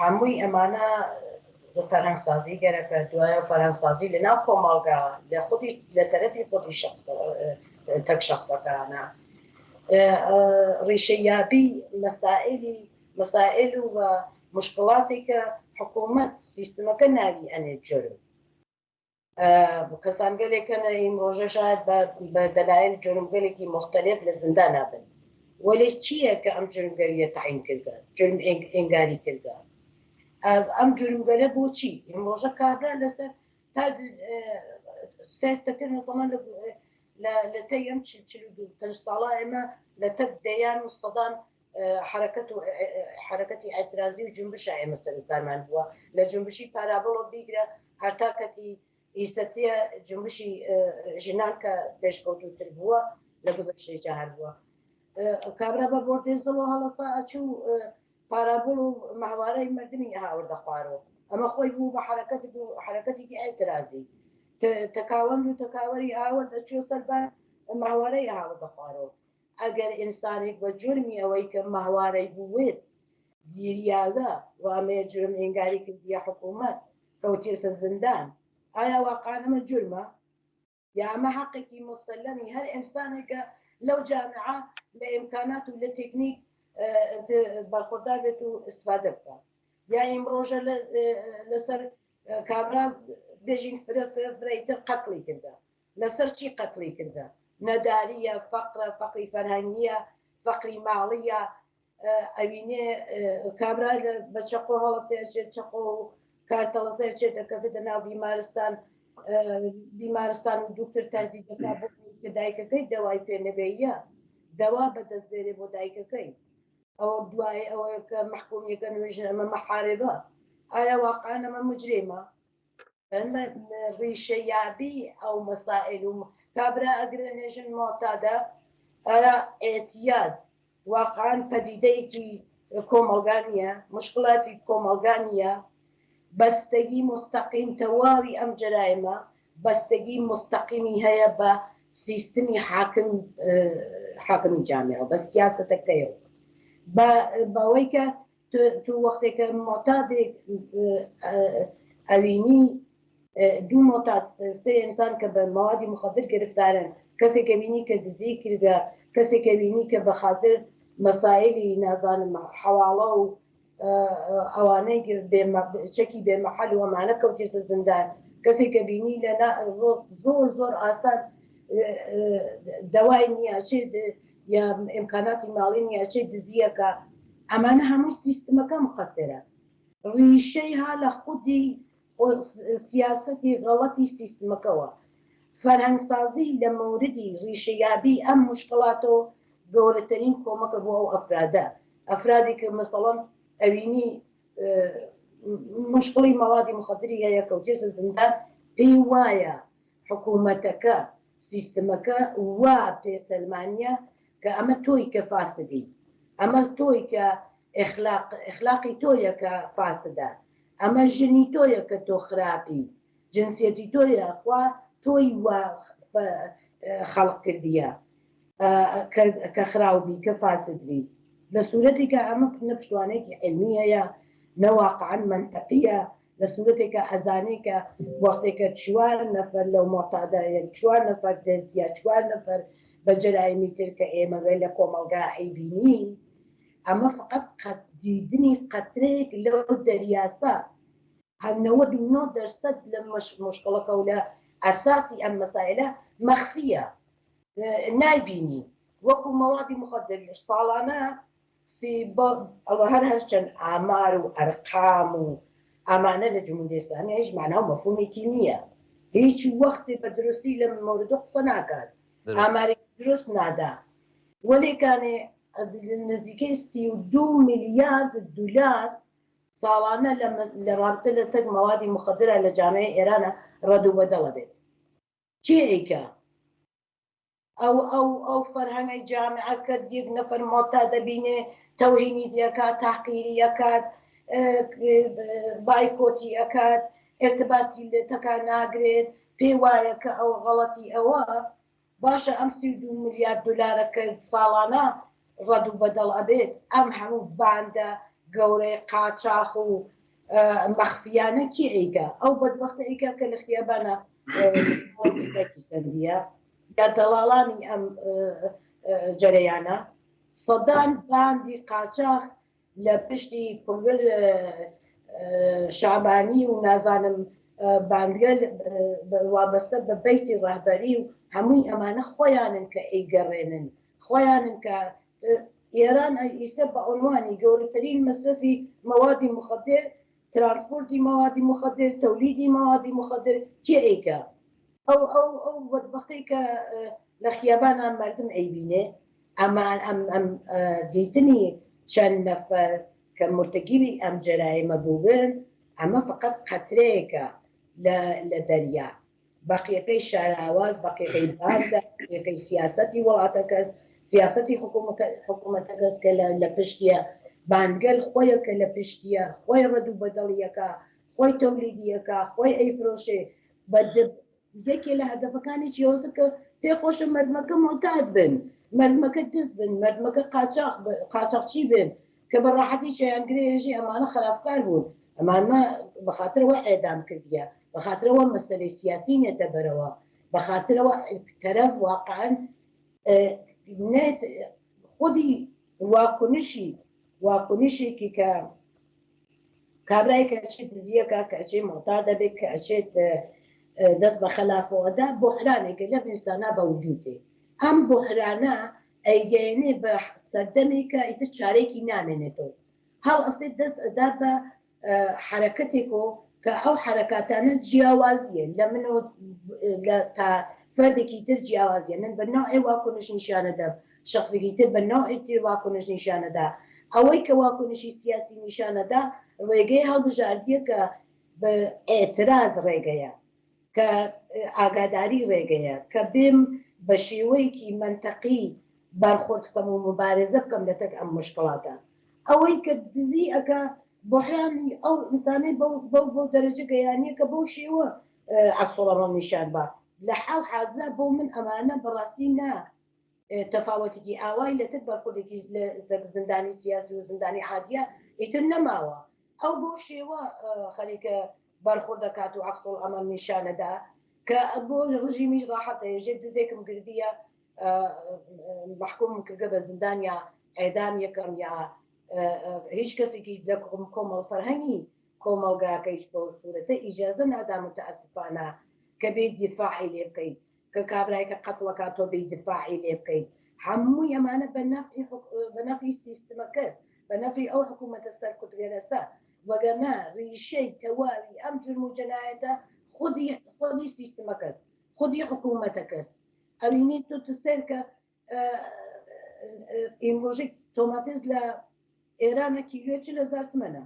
هەمووی ئەمانە فەرهەنگسازی گەرەکە. دوایە فەرهەنگسازی لەناو کۆمەڵگا لە تەرەفی خۆی تەک شەخسەکانە، ڕیشەیابی مەسائل و مشکڵاتی کە حکوومەت سیستمەکە ناوی ئەنێت جرم. کەسانگەلێکەنە ئیمڕۆژە شاید بە دەلایل جرمگەلێکی مختلف لە زیندان نابن، وەلی چییە کە ئەم جرمگەریە تعین کردە، جرم ئێنگاری کردە؟ ئەم جرمگەرە بۆچی؟ ئیمڕۆژە کابرا لەسەر تا سێتەکە مەسەڵەن لە تەی ئەم 45 ساڵە ئێمە لە تەک دەیان و سەدان حرەکەتی ئەترازی و جنبشە ئێمە سەرکارمان بووە. لە جنبشی پارابڵۆ بیگرە هەرتاکەتی ئیسەتیە جنبشی ژنان کە پێشکەوتوتر بووە لە گزەشتێکە هەر بووە. کابرا بە بۆردێزەوە هەڵەسا ئەچوو پارابڵ و ماوارەی مردمی هاوردە خوارەوە. ئەمە خۆی بوو بە حرەکەتێکی ئەترازی، تەکاوەند و تەکاوەری ئاوەر دەچوە سەربار ماوارەی هاوردە خوارەوە. ئەگەر ئینسانێک بە جرمی ئەوەی کە ماوارەی بووێت گیریاگە وامەیە جرم ئێنگاری کردیە حکوومەت کەوتێتە زیندان، ئایا واقعان ئەمە جرمە؟ یا ئەمە حەقێکی مسلەمی هەر ئینسانێکە لەو جامعە لە ئیمکانات و لە تێکنیک بەرخوردار بێت و ئیسفادە بکە؟ یا ئیمڕۆژە لەسەر کابرا بێژین فرەیتر قەتڵی کردە، لەسەر چی قەتڵی کردە؟ نەداریە، فەقری فەرهەنگیە، فەقری ماڵیە. ئەوینێ کابرا بە چەقۆ هەڵەسێچێت، چەقۆ و کارتەڵەسێچێت دەکەوێتە ناو بیمارستان و دوکتر تەردی دەکا بۆ کە دایکەکەی دەوای پێنەبێیە، دەوا بەدەستبێرێ بۆ دایکەکەی. ئەوە دوای ئەوەیە کە محکومیەکە نوێژن ئەمە مەحارێبە. ئایا واقعان ئەمە مجرێمە؟ ڕیشەیابی ئەو مەسائل و کابرا ئەگرە نێژن مۆتادە، ئایا ئێتیاد واقعان پەدیدەیەکی کۆمەڵگا نیە، مشکڵاتی کۆمەڵگا نیە، بەستگی مستەقیم تەواوی ئەم جەرایمە بەستگی مستەقیمی هەیە بە سیستمی حاکمی جامعە، بە سیاسەتەکەیەوە، بەوەی کە تو وەختێکە معتادێک ئەوینی دوو معتاد سێ ئینسان کە بە مەوادی مخدر گرفتارن، کەسێکە بینی کە دزی کردە، کەسێکە بینی کە بەخاتر مەسائلی نازانم حەواڵە و ئەوانەی چەکی بێمەحەل و ئەمانە کەوتێتە زیندان، کەسێکە بینی لە زۆر زۆر ئاسان دەوای نییە چێت یا ئیمکاناتی ماڵی نییە چێت دزیەکە، ئەمانە هەموو سیستمەکە مقەسرە، ڕیشەی ها لە خودی سیاسەتی غەڵەتی سیستمەکەەوە، فەرهەنگسازی لە موردی ڕیشەیابی ئەم مشکڵاتەوە گەورەترین کۆمەکە بۆ ئەو ئەفرادی کە مەسەڵەن ئەوینی مشکڵی مەوادی مخدری هەیە کەوتێتە زیندان، پێی وایە حکوومەتەکە سیستمەکە وا پێسەلمانیە کە ئەمە تۆی کە فاسدی، ئەمە تۆی کە ئەخلاقی تۆیە کە فاسدە، ئەمە ژنی تۆیە کە تۆ خراپی، جنسیەتی تۆیە خوا تۆی وا خەڵق کردیە کە خراوبی کە فاسدبی، لە سوورەتی کە ئەمە نەپشتوانەیەکی علمی هەیە نەواقعەن منطقیە، لە سوورەتێکە ئەزانەی کە وەختێکە 4 نەفەر لەو معتادایە 4 نەفەر دەستیا 4 نەفەر بە جەرایمی تر کە ئێمە لە کۆمەڵگا ئەیبینی، ئەمە فقط دیدنی قەترێک لەو دەریاسە، 99% لە مشکڵەکە و لە ئەساسی ئەم مەسائلە مەخفیە، نایبینی، وەکو مەوادی مخدر ساڵانە هەر چەند ئامار و ئەرقام و ئەمانە لە جمهوریە ئیسلامی هیچ ماناو مەفهومێکی نییە، هیچ وەختی بە درستی لە مۆردە قسە ناکات، ئامارێکی درست نادا، وەلێکانێ نزیکەی 32 میلیارد دلار ساڵانە لە ڕابطە لە تەک مەوادی مخدرە لە جامعەی ئێرانە ڕەدوبەدەڵە بێت، کێ ئەیکا؟ ئەو فەرهەنگی جامعە کە یەک نەفەر معتاد دەبینێ تەوهینی دەکات، تاحقیری ئەکات، بایکۆتی ئەکات، ارتباطی لێ تەکا ناگرێت، پێی وایە کە ئەو غەڵەتی ئەوە باشە ئەم 32 میلیارد دلارە کە ساڵانە ڕەدوبەدەڵ ئەبێت، ئەم هەموو باندە گەورەی قاچاق و مەخفیانە کی ئەیکا؟ ئەو بەدبەختە ئەیکا کە لە خیابانە سەندیە یا دەڵاڵانی ئەم جەرەیانە سەدان باندی قاچاق لە پشتی پڵگەل شعبانی و نازانم باندگەل وابەستە بە بەیتی ڕەهبەری و هەمووی ئەمانە خۆیانن کە ئەیگەڕێنن، خۆیانن کە ئێران ئیسە بە عنوانی گەورەترین مەصرفی مەوادی مخدر، ترانسپۆرتی مەوادی مخدر، تەولیدی مەوادی مخدر کێ ئەیکا؟ ئەو بەدبەختەی کە لە خیابانە مردم ئەیبینێ، ئەمان ئەم دیتنی چەند نەفەر کە مرتەکیبی ئەم جەرایمە بووبن، ئەمە فقط قەترەیەکە لە دەریا، بەقیەکەی شاراواز، بەقیەکەی باندە، بەقیەکەی سیاسەتی وڵاتە کەس، سیاسەتی حکوومەتە کەس کە لە پشتیە، باندگەل خۆیە کە لە پشتیە، خۆی ڕەدوو بەدەڵیەکە، خۆی تەولیدیەکە، خۆی ئەیفرۆشێ، یەکێ لە هەدەفەکانی چیۆزە کە پێخۆشە مردمەکە معتاد بن، مردمەکە دز بن، مردمەکە قاچاقچی بن کە بە ڕاحەتی شەیانگرێژی ئەمانە خراپکار بوون، ئەمانە بەخاترەوە ئێدام کردیە، بەخاترەوە مەسەلەی سیاسی نێتە بەرەوە، بەخاترەوە تەرەف واقعاً خودی واکنشێکی کە کابرای کە ئەچێت دزیەکە، کە ئەچێت معتاد دەبێت، کە ئەچێت دەست بە خەلافەوەدا بۆحرانێکە لە ئینسانە بەوجودێ، ئەم بۆحرانە ئەیگەیەنێ بە سەردەمێکە ئیتر چارێکی نامێنێتەوە، هەڵ ئەستێت دەست ئەدا بە حرەکەتێکەوە کە ئەو حرەکاتانە جیاوازیە لە من تا فەردێکی تر جیاوازیە، من بە ناو ئێ واکنش نیشانەدەم، شخصێکی تر بە ناو ئێ واکنش نیشانەدا، ئەوەی کە واکنشی سیاسی نیشانەدا ڕێگەی هەڵبژاردیە کە بە ئێتراز ڕێگەیە، کە ئاگاداری ڕێگەیە، کە بێم بە شێوەیەکی منتەقی بەرخۆرد بکەم و مبارزە بکەم لە تەک ئەم مشکڵاتە، ئەوەی کە دزی ئەکا بۆحرانی ئەو ئینسانەی بەو دەرەجە گەیانیە کە بەو شێوە عەکسوڵەمەڵ نیشان بە لە حاڵ حازە بۆ من ئەمانە بەڕاستی نا تەفاوەتێکی ئاوای لەتر بەرخوردێکی زندانی سیاسی و زندانی عادیە ئیتر نەماوە ئەو بۆ شێوە خەریکە بەرخورد دەکات و عەکسوڵەمەڵ نیشانەدا کە بۆ ڕژیمیش ڕاحەتە ژێ دزێکم گردیە محکوم کردە بە زندان یا ئێدام یەکەم یا هیچ کەسێکی کۆمەڵ فەرهەنگی کۆمەلگاکەیش بۆ سوورەتە ئیجازە نادا متەئەسفانە کە بێت دیفاعی لێ بکەیت کە کابرایکە قەتڵەکات تۆ بێت دیفاعی لێ بکەیت هەموو ئەمانە بە نەفعی سیستەمەکەس بە نەفعی ئەو حکوومەتە سەرکوتگەرەسە وەگەرنا ڕیشەی تەواوی ئەم جرم و جەنایەتە خودی سیستەمەکەس خودی حکوومەتەکەس ئەبینی تۆ سەر کە ئیمڕۆژێک تۆماتیز لە ئێرانە کیلۆ 40,000 تمەنە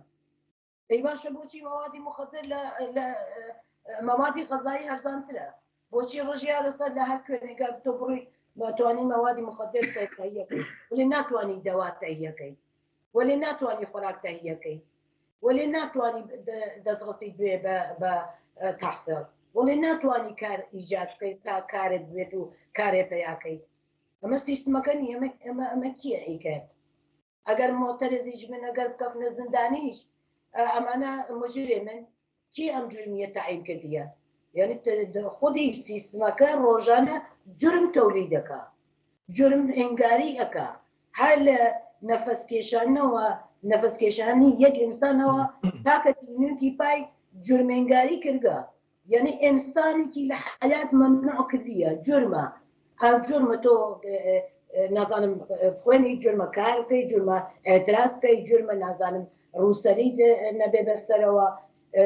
ئەی باشە بۆچی مەوادی مخدر لە مەوادی غەزایی هەرزانترە بۆچی ڕژیا لەسەر لە هەر کوێنێگا تۆ بڕی بەتوانی مەوادی مخدر تەهیەکەی ولی ناتوانانی دەوا تەهیەکەی ولی ناتوانانی خۆراک تەهیەکەی ولی ناتوانانی دەستغەسی دوێ بە تەحسیڵ ولی ناتوانانی کار ئیجاد بکەیت تا کارت بێت و کارێ پەیاکەیت ئەمە سیستمەکە نیە ئەمە کیە ئەیکات ئەگەر مۆتەرێزیش من ئەگەر بکەفنە زندانیش ئەمانە مجرێ من کی ئەم جرمیە تەعین کردیە یعنی خودی سیستمەکە ڕۆژانە جرم تەولید دەکا جرم ئەنگاری ئەکا هەر لە نەفەسکێشانەوە نەفەسکێشانی یەک ئینسانەوە تاکە تینوکی پای جرمێنگاری کردگە یعنی ئینسانێکی لە حیات مەمنوع کردیە جرمە ئەم جرمە تۆ نازانم خوێنی جرمە کار بکەی جرمە ئێتراز بکەی جرمە نازانم ڕووسەری نەبێ بەسەرەوە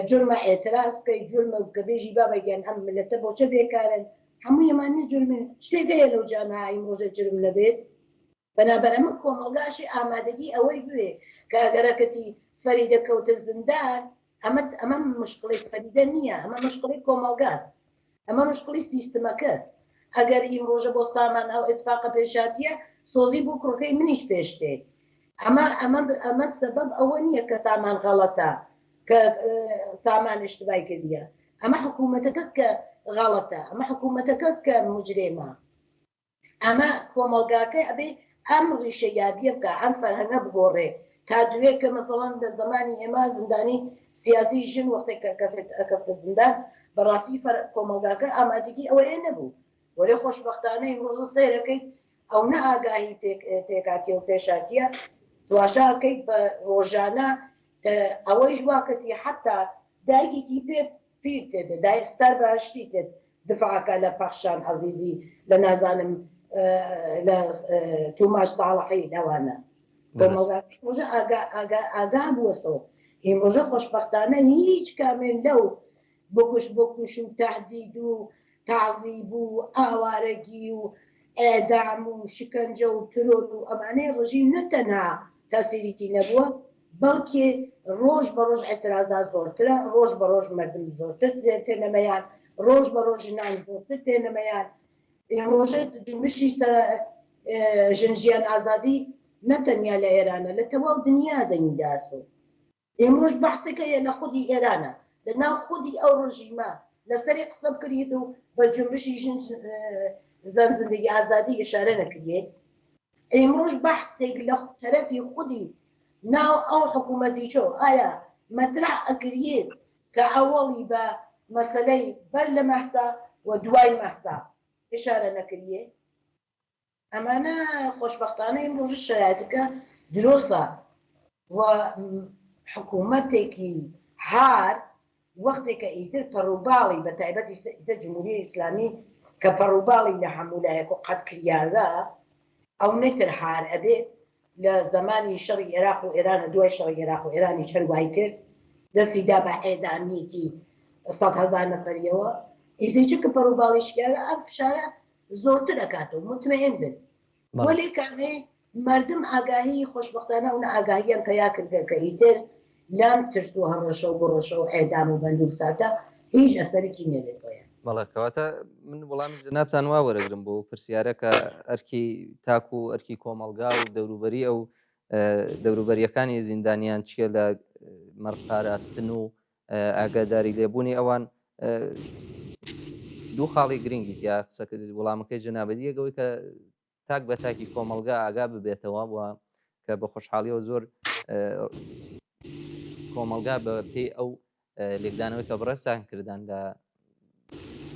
جرمە ئێتراز بکەی جرمە کە بێژی بابەگەن ئەم ملەتە بۆچە بێکارن هەموو ئەمانی جرمێ شتێکەیە لەو جامعایی ڕۆژە جرم نەبێت بەنابەر ئەمە کۆمەڵگاشی ئامادەگی ئەوەی بوێ کە ئەگەرەکەتی فەریدە کەوتە زیندان ئەمە مشکڵی فەریدە نییە ئەمە مشکڵی کۆمەڵگاست ئەمە مشکڵی سیستمەکەس ئەگەر ئیم ڕۆژە بۆ سامان ئەو ئێتفاقە پێشاتیە سۆزی بۆ کوڕەکەی منیش پێشتێ ئەمە سەبەب ئەوە نییە کە سامان غەڵەتە کە سامان اشتبای کردیە ئەمە حکوومەتە کەس کە غەڵەتە ئەمە حکوومەتە کەس کە مجرێمە ئەمە کۆمەڵگاکە ئەبێ ئەم ڕیشە یابیە بکە ئەم فەرهەنگە بگۆڕێ تا دوێ کە مەسەڵەن لە زمانی ئێمە زندانی سیاسی ژن وەختێک کەفتە زندان بەڕاستی کۆمەڵگاکە ئامادەگی ئەوەیە نەبوو وەرێ خۆشبەختانەی ڕۆژە سەیرەکەیت ئەو نە ئاگاهی پێکاتیە و پێشاتیە دواشاکەیت بە ڕۆژانە ئەوەی ژواکەتی حتا دایکێکی پیر تێدە دایستار باشتی تێت دفاعەکە لە پەخشان عەزیزی لە نازانم لە توماش ساڵحی لەوانە ڕۆژە ئاگا بووەسەوە هیم ڕۆژە خۆشبەختانە هیچ کامێن لەو بۆکوش و تهدید و تعزیب و ئاوارەگی و ئێدام و شکنجە و ترۆر و ئەمانەی ڕژیم نەتەنها تاسیریکی نەبووە بەڵکێ ڕۆژ بە ڕۆژ ئێترازات زۆرترە ڕۆژ بە ڕۆژ مردم زۆرتر تێنەمەیان ڕۆژ بە ڕۆژ ژنان زۆرتر تێنەمەیان ڕۆژە جنبشی ژنجیان ئازادی نەتەنیا لە ئێرانە لە تەواو دنیا دەنگیداسۆ ئێمڕۆژ بەحسەکەیە لە خودی ئێرانە لە ناو خودی ئەو ڕژیمە لەسەری قسە بکرێت و بە جنبشی زەن زندگی ئازادی ئشارە نەکرێت ئێمڕۆژ بەحسێک لە تەرەفی خودی ناو ئەو حکوومەتی چۆ ئایا مەترع ئەکرێت کە ئەوەڵی بە مەسەلەی بەر لە مەحسا و دوای مەحسا ئشارە نەکرێت ئەمانە خۆشبەختانە ئێمڕۆژ شایەتەکە درۆسە و حکوومەتێکی هار وەختێکە ئیتر پەڕووباڵی بە تایبەتی ئیسە جمهوریە ئیسلامی کە پەڕووباڵی لە هەمولایەک و قەت کریاگە ئەو نەتر هار ئەبێ لە زمانی شەڕی عێراق و ئێرانە دوای شەڕی عێراق و ئێرانی چەروای کرد دەستیدا بە ئێدامیکی 100,000 نەفەریەوە ئیزێکی کە پەڕووباڵیشکارە ئەم فشارە زۆرتر ئەکاتەوە مطمئن بن وەلێ کامێ مردم ئاگاهی خۆشبەختانە و ئاگاهیان پەیا کردە کە ئیتر لام ترس و هەڕەشە و گۆڕەشە و ئێدام و بەندوق ساتە هیچ ئەسەرێکی نەبێت بۆیان بەڵێکەوەتە من وەڵامی جنابتان وا وەرەگرم بۆ پرسیارە کە ئەرکی تاکو و ئەرکی کۆمەلگا و دەوروبەری ئەو دەوروبەریەکانی زیندانیان چییە لە مەڕپاراستن و ئاگاداری لێبوونی ئەوان دوو خاڵی گرنگی یا قسەکە وەڵامەکەی جەنابەتی یەکەوەی کە تاک بە تاکی کۆمەلگا ئاگا ببێتەوە وە کە بە خۆشحاڵیەوە زۆر کۆمەلگا بە پێی ئەو لێکدانەوەی کە بڕێستان کردن لە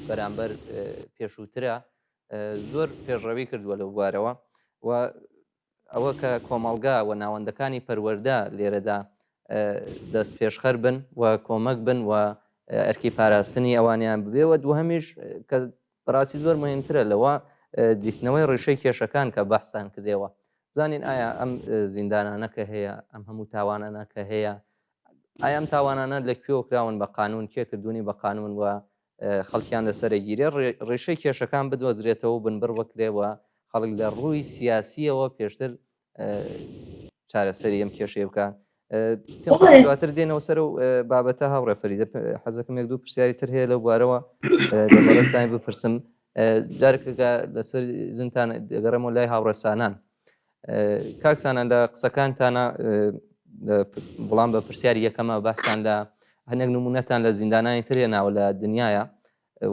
بەرامبەر پێشووترە زۆر پێشڕەوی کردووە لەو بوارەوە و ئەوە کە کۆمەلگا و ناوەندەکانی پەروەردە لێرەدا دەست پێشخەر بن و کۆمەک بن و ئەرکی پاراستنی ئەوانیان ببێەوە دووهەمیش کە بەڕاستی زۆر مهمترە لەوە دیتنەوەی ڕێشەی کێشەکان کە بەحسان کردێەوە زانین ئایا ئەم زیندانانە کە هەیە ئەم هەموو تاوانانە کە هەیە ئایا ئەم تاوانانە لەکوێوە کراون بە قانون کێ کردوونی بە قانون و خەڵکیان لەسەرگیرێ ڕێشەی کێشەکان بدۆزرێتەوە بنبڕ وەکرێەوە خەڵک لە ڕووی سیاسیەوە پێشتر چارەسەری ئەم کێشەیە بکە دواتر دێنەوە سەر و بابەتە هاوڕێ فەریدە حەزەکەم یەک دوو پرسیاری تر هەیە لەو بوارەوە دەبارەستانی بپرسم جارێکە لەسەر زیندان دەگەڕێمەوە لای هاوڕێسانان کاکسانان لە قسەکانتانە بەڵام بە پرسیاری یەکەمە باسان لە هەنێک نمونەتان لە زیندانانی ترێناوە لە دنیاە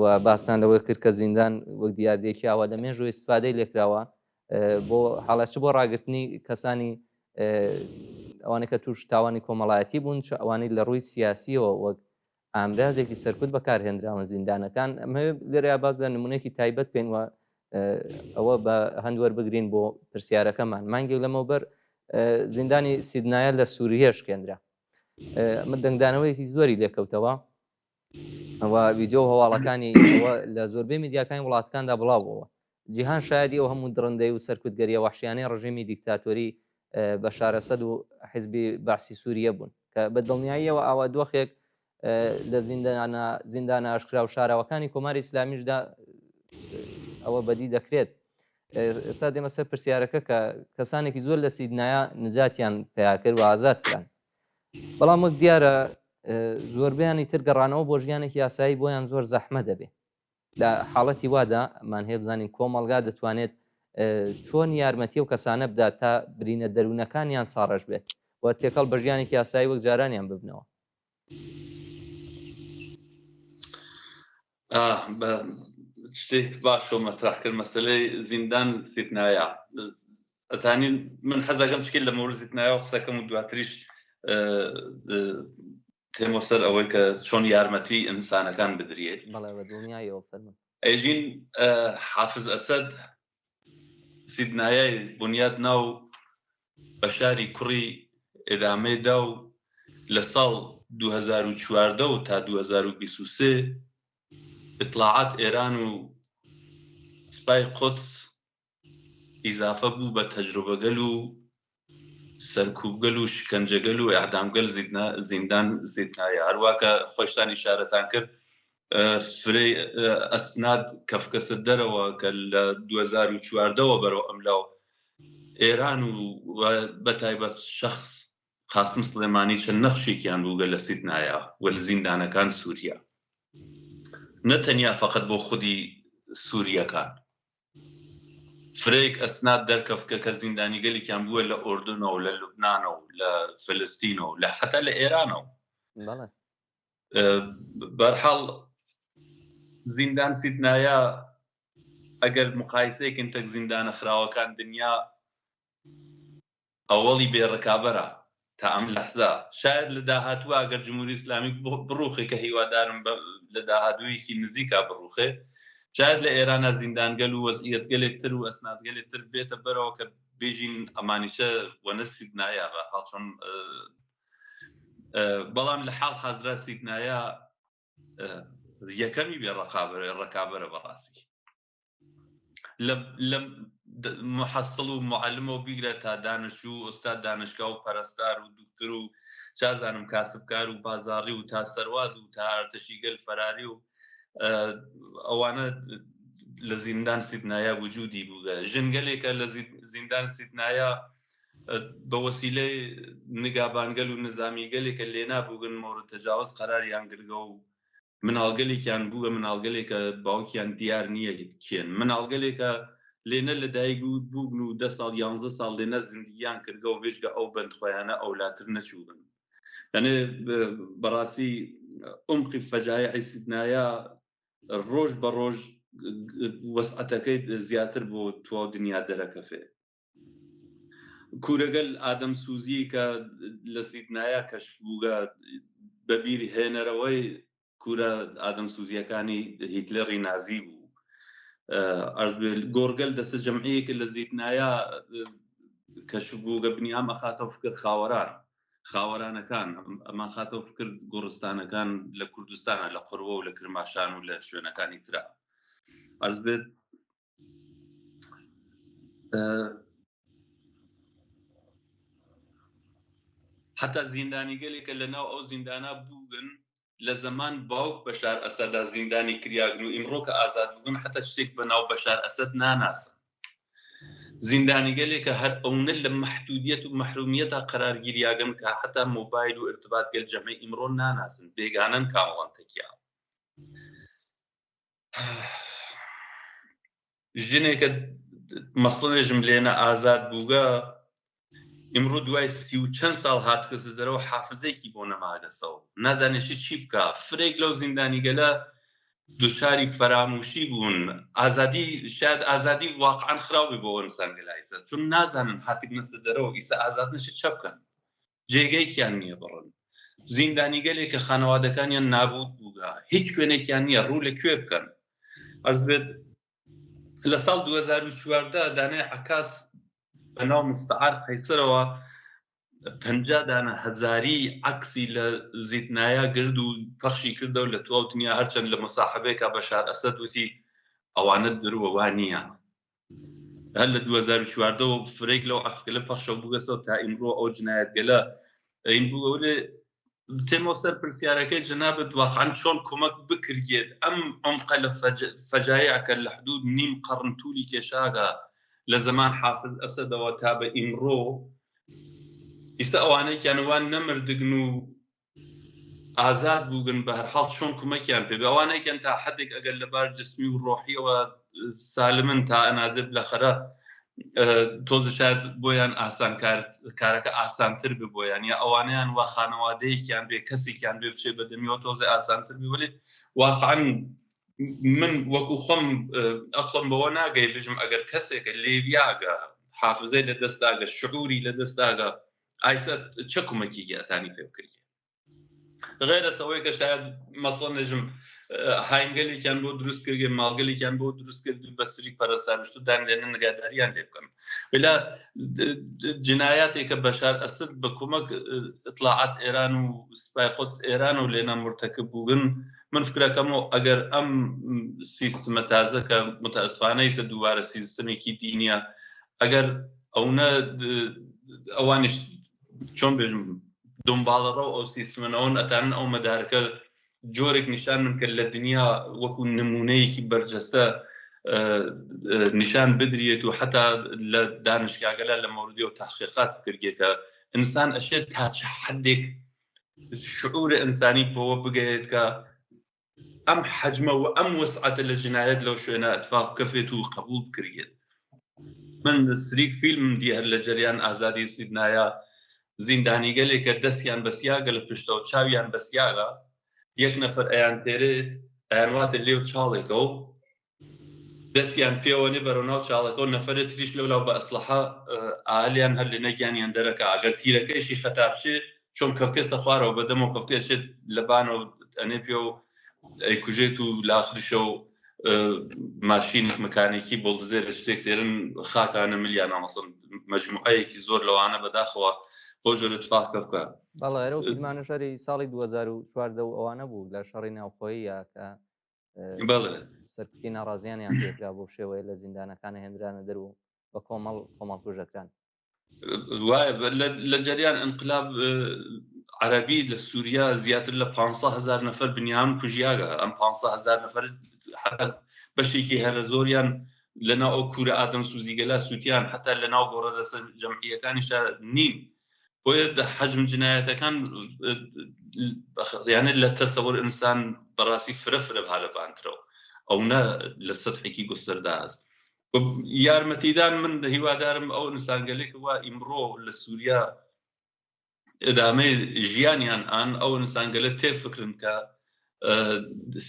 و باستان لەوەی کرد کە زیندان وەک دیاردێکی ئاوە لە مێژووی استفادەی لێکراوە بۆ حاڵەتچ بۆ ڕاگررتنی کەسانی ئەوانەی کە توش تاوانی کۆمەڵایەتی بوون ئەوانەی لە ڕووی سیاسیەوە وەک ئامرازێکی سەرکوت بەکارهێنراوە زیندانەکان ئەمە لێرە باز لە نمونێکی تایبەت پێین وە ئەوە بە هەندوەر بگرین بۆ پرسیارەکەمان مانگێک لەمەوبەر زیندانی سیدنایە لە سووریە شکێنرا ئەمە دەنگدانەوەیەکی زۆری لێکەوتەوە ئەوە ڤیددیۆ هەواڵەکانی ئەوە لە زۆربەی میدیاکانی وڵاتەکاندا بڵاوبەوە جیهان شایدی ئەو هەموو درڕندەی و سەرکوتگەریە وەحشیانەی ڕژیمی دیکتاتۆری بەشار ئەسەد و حیزبی باسی سووریە بوون کە بە دڵنیاییەوە ئاوا دۆخێک لە زیندانە ئاشکرا و شاراوەکانی کۆماری ئیسلامیشدا ئەوە بەدی دەکرێت ئێستا دێمە سەر پرسیارەکە کە کەسانێکی زۆر لە سیدنایە نجاتیان پیاکرد و ئازاد کران بەڵام وەک دیارە زۆربیانی تر گەڕانەوە بۆ ژیانێکی یاسایی بۆیان زۆر زەحمە دەبێت لە حاڵەتی وادا ئەمان هەیە بزانین کۆمەلگا دەتوانێت چۆن یارمەتی و کەسانە بدات تا برینە دەروونەکانیان ساڕەش بێت و تێکەڵ بە ژیانێکی یاسایی وەک جارانیان ببنەوە شتێک باشۆ مەسرح کرد مەسلەی زیندان سیدنایە ئەتانی من حەزەکەم چکیل لە مۆرد زیدنایە و قسەکەم و دواتریش تێمە سەر ئەوەی کە چۆن یارمەتی ئینسانەکان بدرێت ئەیژین حافز ئەسەد سیدنایە بنیاد ناو بەشاری کوڕی ئێدامەیدا و لە ساڵ 2014 تا 2023 اطلاعات ئێران و سپای قودس ئیزافە بوو بە تەجروبەگەل و سەرکوبگەل و شکنجەگەل و ئەعدامگەل زیندان زیدنایە هەروواکە خۆشتان ئیشارەتان کرد فرەی ئەسناد کەفکەسە دەرەوە کە لە 2014ەوە بەرەو ئەملاو ئێران و بەتایبەت شەخص قاسم سلێمانی چەند نەخشێکیان بووگە لە سیدنایە و لە زیندانەکان سووریا نەتەنیا فقط بۆ خودی سووریەکان فرێک ئەسناد دەرکەفکە کە زیندانیگەلێکیان بووە لە ئوردنەوە لە لوبنانەوە لە فلستینەوە لە حتا لە ئێرانەوە بەرحاڵ زیندان سیدنایە ئەگەر مقایسەیەکن تەک زیندانە خراوەکان دنیا ئەوەڵی بێڕکابەرە تا ئەم لەحزە شاید لە داهاتوە ئەگەر جمهوری ئیسلامی بڕوخێ کە هیوادارم لە داهاتوویەکی نزیکا بڕوخێ شاید لە ئێرانە زیندانگەل و وەزعیەت گەلێکتر و ئەسنادگەلێکتر بێتە بەرەوە کە بێژین ئەمانیشە وەنە سیدنایە بە هاڵچۆن بەڵام لە حاڵ حەزرا سیدنایە یەکەمی بێ ڕەکابەرە بەڕاستی لە محەسڵ و معلمەوە بیگرە تا دانشجو ئۆستاد دانشگا و پەرستار و دوکتر و چازانم کاسبکار و بازاڕی و تا سەرواز و تا ئەرتەشیگەل فەراری و ئەوانە لە زیندان سیدنایە وجودی بووگە ژنگەلێکە لە زیندان سیدنایە بە وەسیلەی نگابانگەل و نظامیگەلێکە لێنا بووگن مۆرد تەجاوز قەراریان گرگە و مناڵگەلێکیان بووە مناڵگەلێکە باوکیان دیار نییە کێن مناڵگەلێکە لێنە لەدایک بوون و 10 ساڵ 11 ساڵ لێنە زیندگییان کردگە و بێژگە ئەو بەندخۆیانە ئەولاتر نەچوون یعنی بەڕاستی عمقی فەجایعی سیدنایە ڕۆژ بە ڕۆژ وەسعەتەکەی زیاتر بۆ تۆ دنیا دەرەکەفێ کوورەگەل ئادەم سووزی کە لە سیدنایە کەشف بووگە بەبیری هێنەرەوەی کوورە ئادەم سووزیەکانی هیتلەری نازی بوو گۆرگەل دەستە جەمعیەکە لە زیدنایە کەشف بووگە بنیام ئەخاتەوە فکر خاوەرانەکان ئەمان خاتەوە فکر گۆڕستانەکان لە کوردستانە لە قڕوە و لە کرماشان و لە شوێنەکانی ترا ئەرز بێت حتا زیندانی گەلێکە لەناو ئەو زیندانە بووگن لە زەمان باوک بەشار ئەسەدا زیندانی کریاگن و ئیمڕۆ کە ئازاد بووگن حتا شتێک بەناو بەشار ئەسەد ناناسن زیندانی گەلێکە هەر ئەوەنە لە مەحدودیەت و مەحرومیەتە قەرارگیریاگەن کە حتا مۆبایل و ئرتباط گەل جەمەی ئیمڕۆ ناناسن بێگانەن کامەڵان تەکیا ژنێکە مەسڵێژم لێنە ئازاد بووگە ئیمڕۆ دوای 30 و چەند ساڵ هاتکەسە دەرەوە حافزەیەکی بۆ نەماگەسەوە نازانێشی چی بکە فرێک لەو زیندانیگەلە دووچاری فەراموشی بوون شاید ئازادی واقعاً خراوی بۆ ئینسان گەلایزە چون نازانن هاتک نەستە دەرەوە ئیسا ئازاد نەشێت چە بکەن جێگەیەکیان نییە بڕن زیندانیگەلێک کە خانەوادەکانیان نابوود بووگە هیچ کوێنێکیان نییە ڕوو لەکوێ بکەن ئەرز بێت لە ساڵ 2014 دانای عکاس بەناو مستعار قەیسەرەوە 50 دانە هەزاری عکسی لە زیدنایە گرد و پەخشی کردە و لە تۆ دنیا هەرچەند لە مەساحەبێکە بەشار ئەسەد وتی ئەوانە درووە وا نییە هەر لە 2014 و فرێک لەو عکسگەلە پەخشە بووگەسەوە تا ئیمڕۆ ئەو جنایەتگەلە ئین بووە لێ تێمە سەر پرسیارەکەی جەنابەت واقعاً چۆن کۆمەک بکرێت ئەم عمقە لە فەجایعکە لە حدود نیم قەڕن توولی کێشاگە لە زەمان حافز ئەسەدەوە تا بە ئیمڕۆ ئیستا ئەوانەیەکیانوان نەمردگن و ئازاد بووگن بە هەرحاڵ چۆن کۆمەکیان پێ ئەوانەیەکیان تا حدێک ئەگەر لەبار جسمی و ڕۆحیەوە سالمن تا ئەنازێ بلەخەرە تۆزە شاید بۆیان ئاسان کارەکە ئاسانتر ببۆیان یا ئەوانیان وا خانەوادەیەکیان بێ کەسێکیان بێ بچێ بەدەمیەوە تۆزە ئاسانتر بێ وەلی واقعاً من وەکو خۆم ئەقڵم بەوە ناگەی بژم ئەگەر کەسێکە لێویاگە حافزەی لە دەستاگە شعوری لە دەستاگە ئایسە چه کۆمەکی ئەتانی پێ بکرێت غێرە سەوەی کە شاید مەسڵ نەژم هاینگەلێکیان بۆ دروست کردێ ماڵگەلێکیان بۆ دروست کرد بەسری پەرستانشت و دانلێنە نگاداریان لێ بکەن بلا جنایاتێکە بەشار ئەسد بە کۆمەک ئطلاعات ئێران و سپای قودس ئێران و لێنە مرتەکەب بووگن من فکرەکەمەوە ئەگەر ئەم سیستمە تازە کە متەئەسفانە ئیسە دووبارە سیستمێکی دینیە ئەگەر ئەوە ئەوانش چۆن بێژم دنباڵەڕە ئەو سیستمەوەن ئەتانن ئەو مەدارەکە جۆرێک نیشان من کرد لە دنیا وەکو نمونەیەکی بەرجەستە نیشان بدرێت و حتا لە دانشگاگەلا لە مەوردی و تحقیقات کردێکە ئینسان ئەشێت تا چه حدێک شعور ئینسانی بۆەوە بگەێت کە ئەم حەجمە و ئەم وسعەتە لە جنایەت لەو شوێنە ئەتفاق بکەفێت و قبول بکرێت من سریک فیلم دی هەر لە جەریان ئازادی سیدنایە زیندانیگەلێکە دەستیان بەسیاگە لە پشتەوە چاویان بەسیاگە یەک نەفەر ئەیان تێرێت ئەیانواتە لێو چاڵێکە و دەستیان پێوەنێ بەرەو ناو چاڵەکە و نەفەرێت تریش لەولاو بە ئەسلحە ئالیان هەر لە نەگیانیان دەرەکە ئەگەر تیرەکەیشی خەتارچێ چۆن کەفتێسە خوارەوە بەدەمەوە کەفتێچێت لەبانەوە ئەنێ پێ و ئەیکوژێت و لاخریشە و ماشینێک مکانێکی بۆڵدزێر شتێک تێرن خاکانە ملیانە مەسڵ مەجموعەیەکی زۆر لەوانە بەداخەوە بۆ جۆر اتفاقکە بکە بەڵێ ئێرە و فیلمانە شەری ساڵی 2014 و ئەوانە بوو لە شەڕی ناوخۆییە کە سەرکوتی ناڕازیانیان پێکرا بۆ شێوەیە لە زیندانەکانە هێنرانە دەرو بە کۆمەڵ کوژەکان وایە لە جەریان ئینقلاب عەرەبی لە سووریا زیاتر لە 500,000 نەفەر بنیام کوژیاگە ئەم 500,000 نەفەر بەشێکی هەرە زۆریان لەناو ئەو کوورە ئادەم سوزیگەلا سووتیان حتا لەناو گۆڕە دەستە جەمعیەکانیشە نین بۆیە حەجم جنایەتەکان یانە لە تەسەوەر ئینسان بەڕاستی فرە بها لەبانترەوە ئەو نە لە سەتحێکی گستردا هەست یارمەتیدان من هیوادارم ئەو ئینسانگەلێک وا ئیمڕۆ لە سووریا ئەدامەی ژیانیان ئان ئەو ئینسانگەلە تێفکرن کە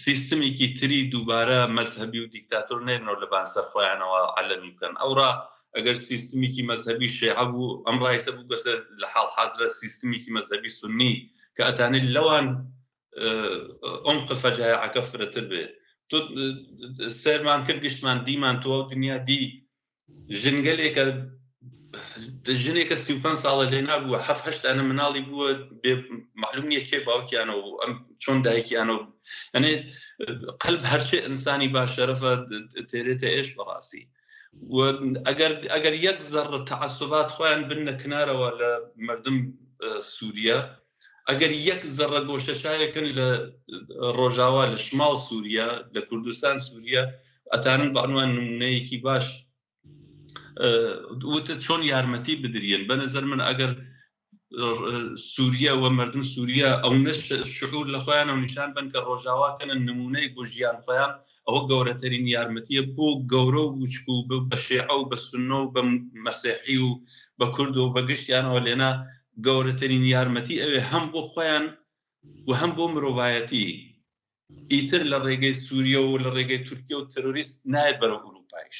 سیستمێکی تری دووبارە مەزهەبی و دیکتاتۆر نێنەوە لە بانسەر خۆیانەوە عەلەمی بکەن. ئەوڕا ئەگەر سیستمێکی مەزهەبی شیعە بوو ئەم ڕایسە بوو بەسە لە حاڵ حاضرە سیستمێکی مەزهەبی سونی کە ئەتانێت لەوان عمق فەجایعەکە فرەتر بێ. تۆ سێرمان کرد گشتمان دیمان تۆ ئەو دنیا دی ژنگەلێکە ژنێکە 35 ساڵە لێ نابووە 7-8 ئەنە مناڵی بووە معلوم نییە کێ باوکیانەوە و ئەم چۆن دایکیانەوە ئەنێ قەلب هەرچێ ئینسانی باشەرەفە تێرێتە ئێش بەڕاستی. ئەگەر یەک زەڕە تەعەسوبات خۆیان بنە کنارەوە لە مردم سووریا، ئەگەر یەک زەڕە گۆشەشایەکن لە ڕۆژاوا لە شماڵ سووریا لە کوردستان سووریا ئەتانن بەعنوان نمونەیەکی باش وتە چۆن یارمەتی بدرێن. بەنەزەر من ئەگەر سووریا و مردم سووریا ئەو شعور لە خۆیان و نیشان بن کە ڕۆژاواکەنە نمونەی بۆ ژیان خۆیان، ئەوە گەورەترین یارمەتیە بۆ گەورە و بچکو بە شیعە و بە سونە و بە مەسیحی و بە کورد و بە گشتیانەوە لێنا گەورەترین یارمەتی ئەوێ هەم بۆ خۆیان و هەم بۆ مرۆڤایەتی. ئیتر لە ڕێگەی سووریا و لە ڕێگەی تورکیا و تەرۆریست نایێت بەرەو ئوروپایش.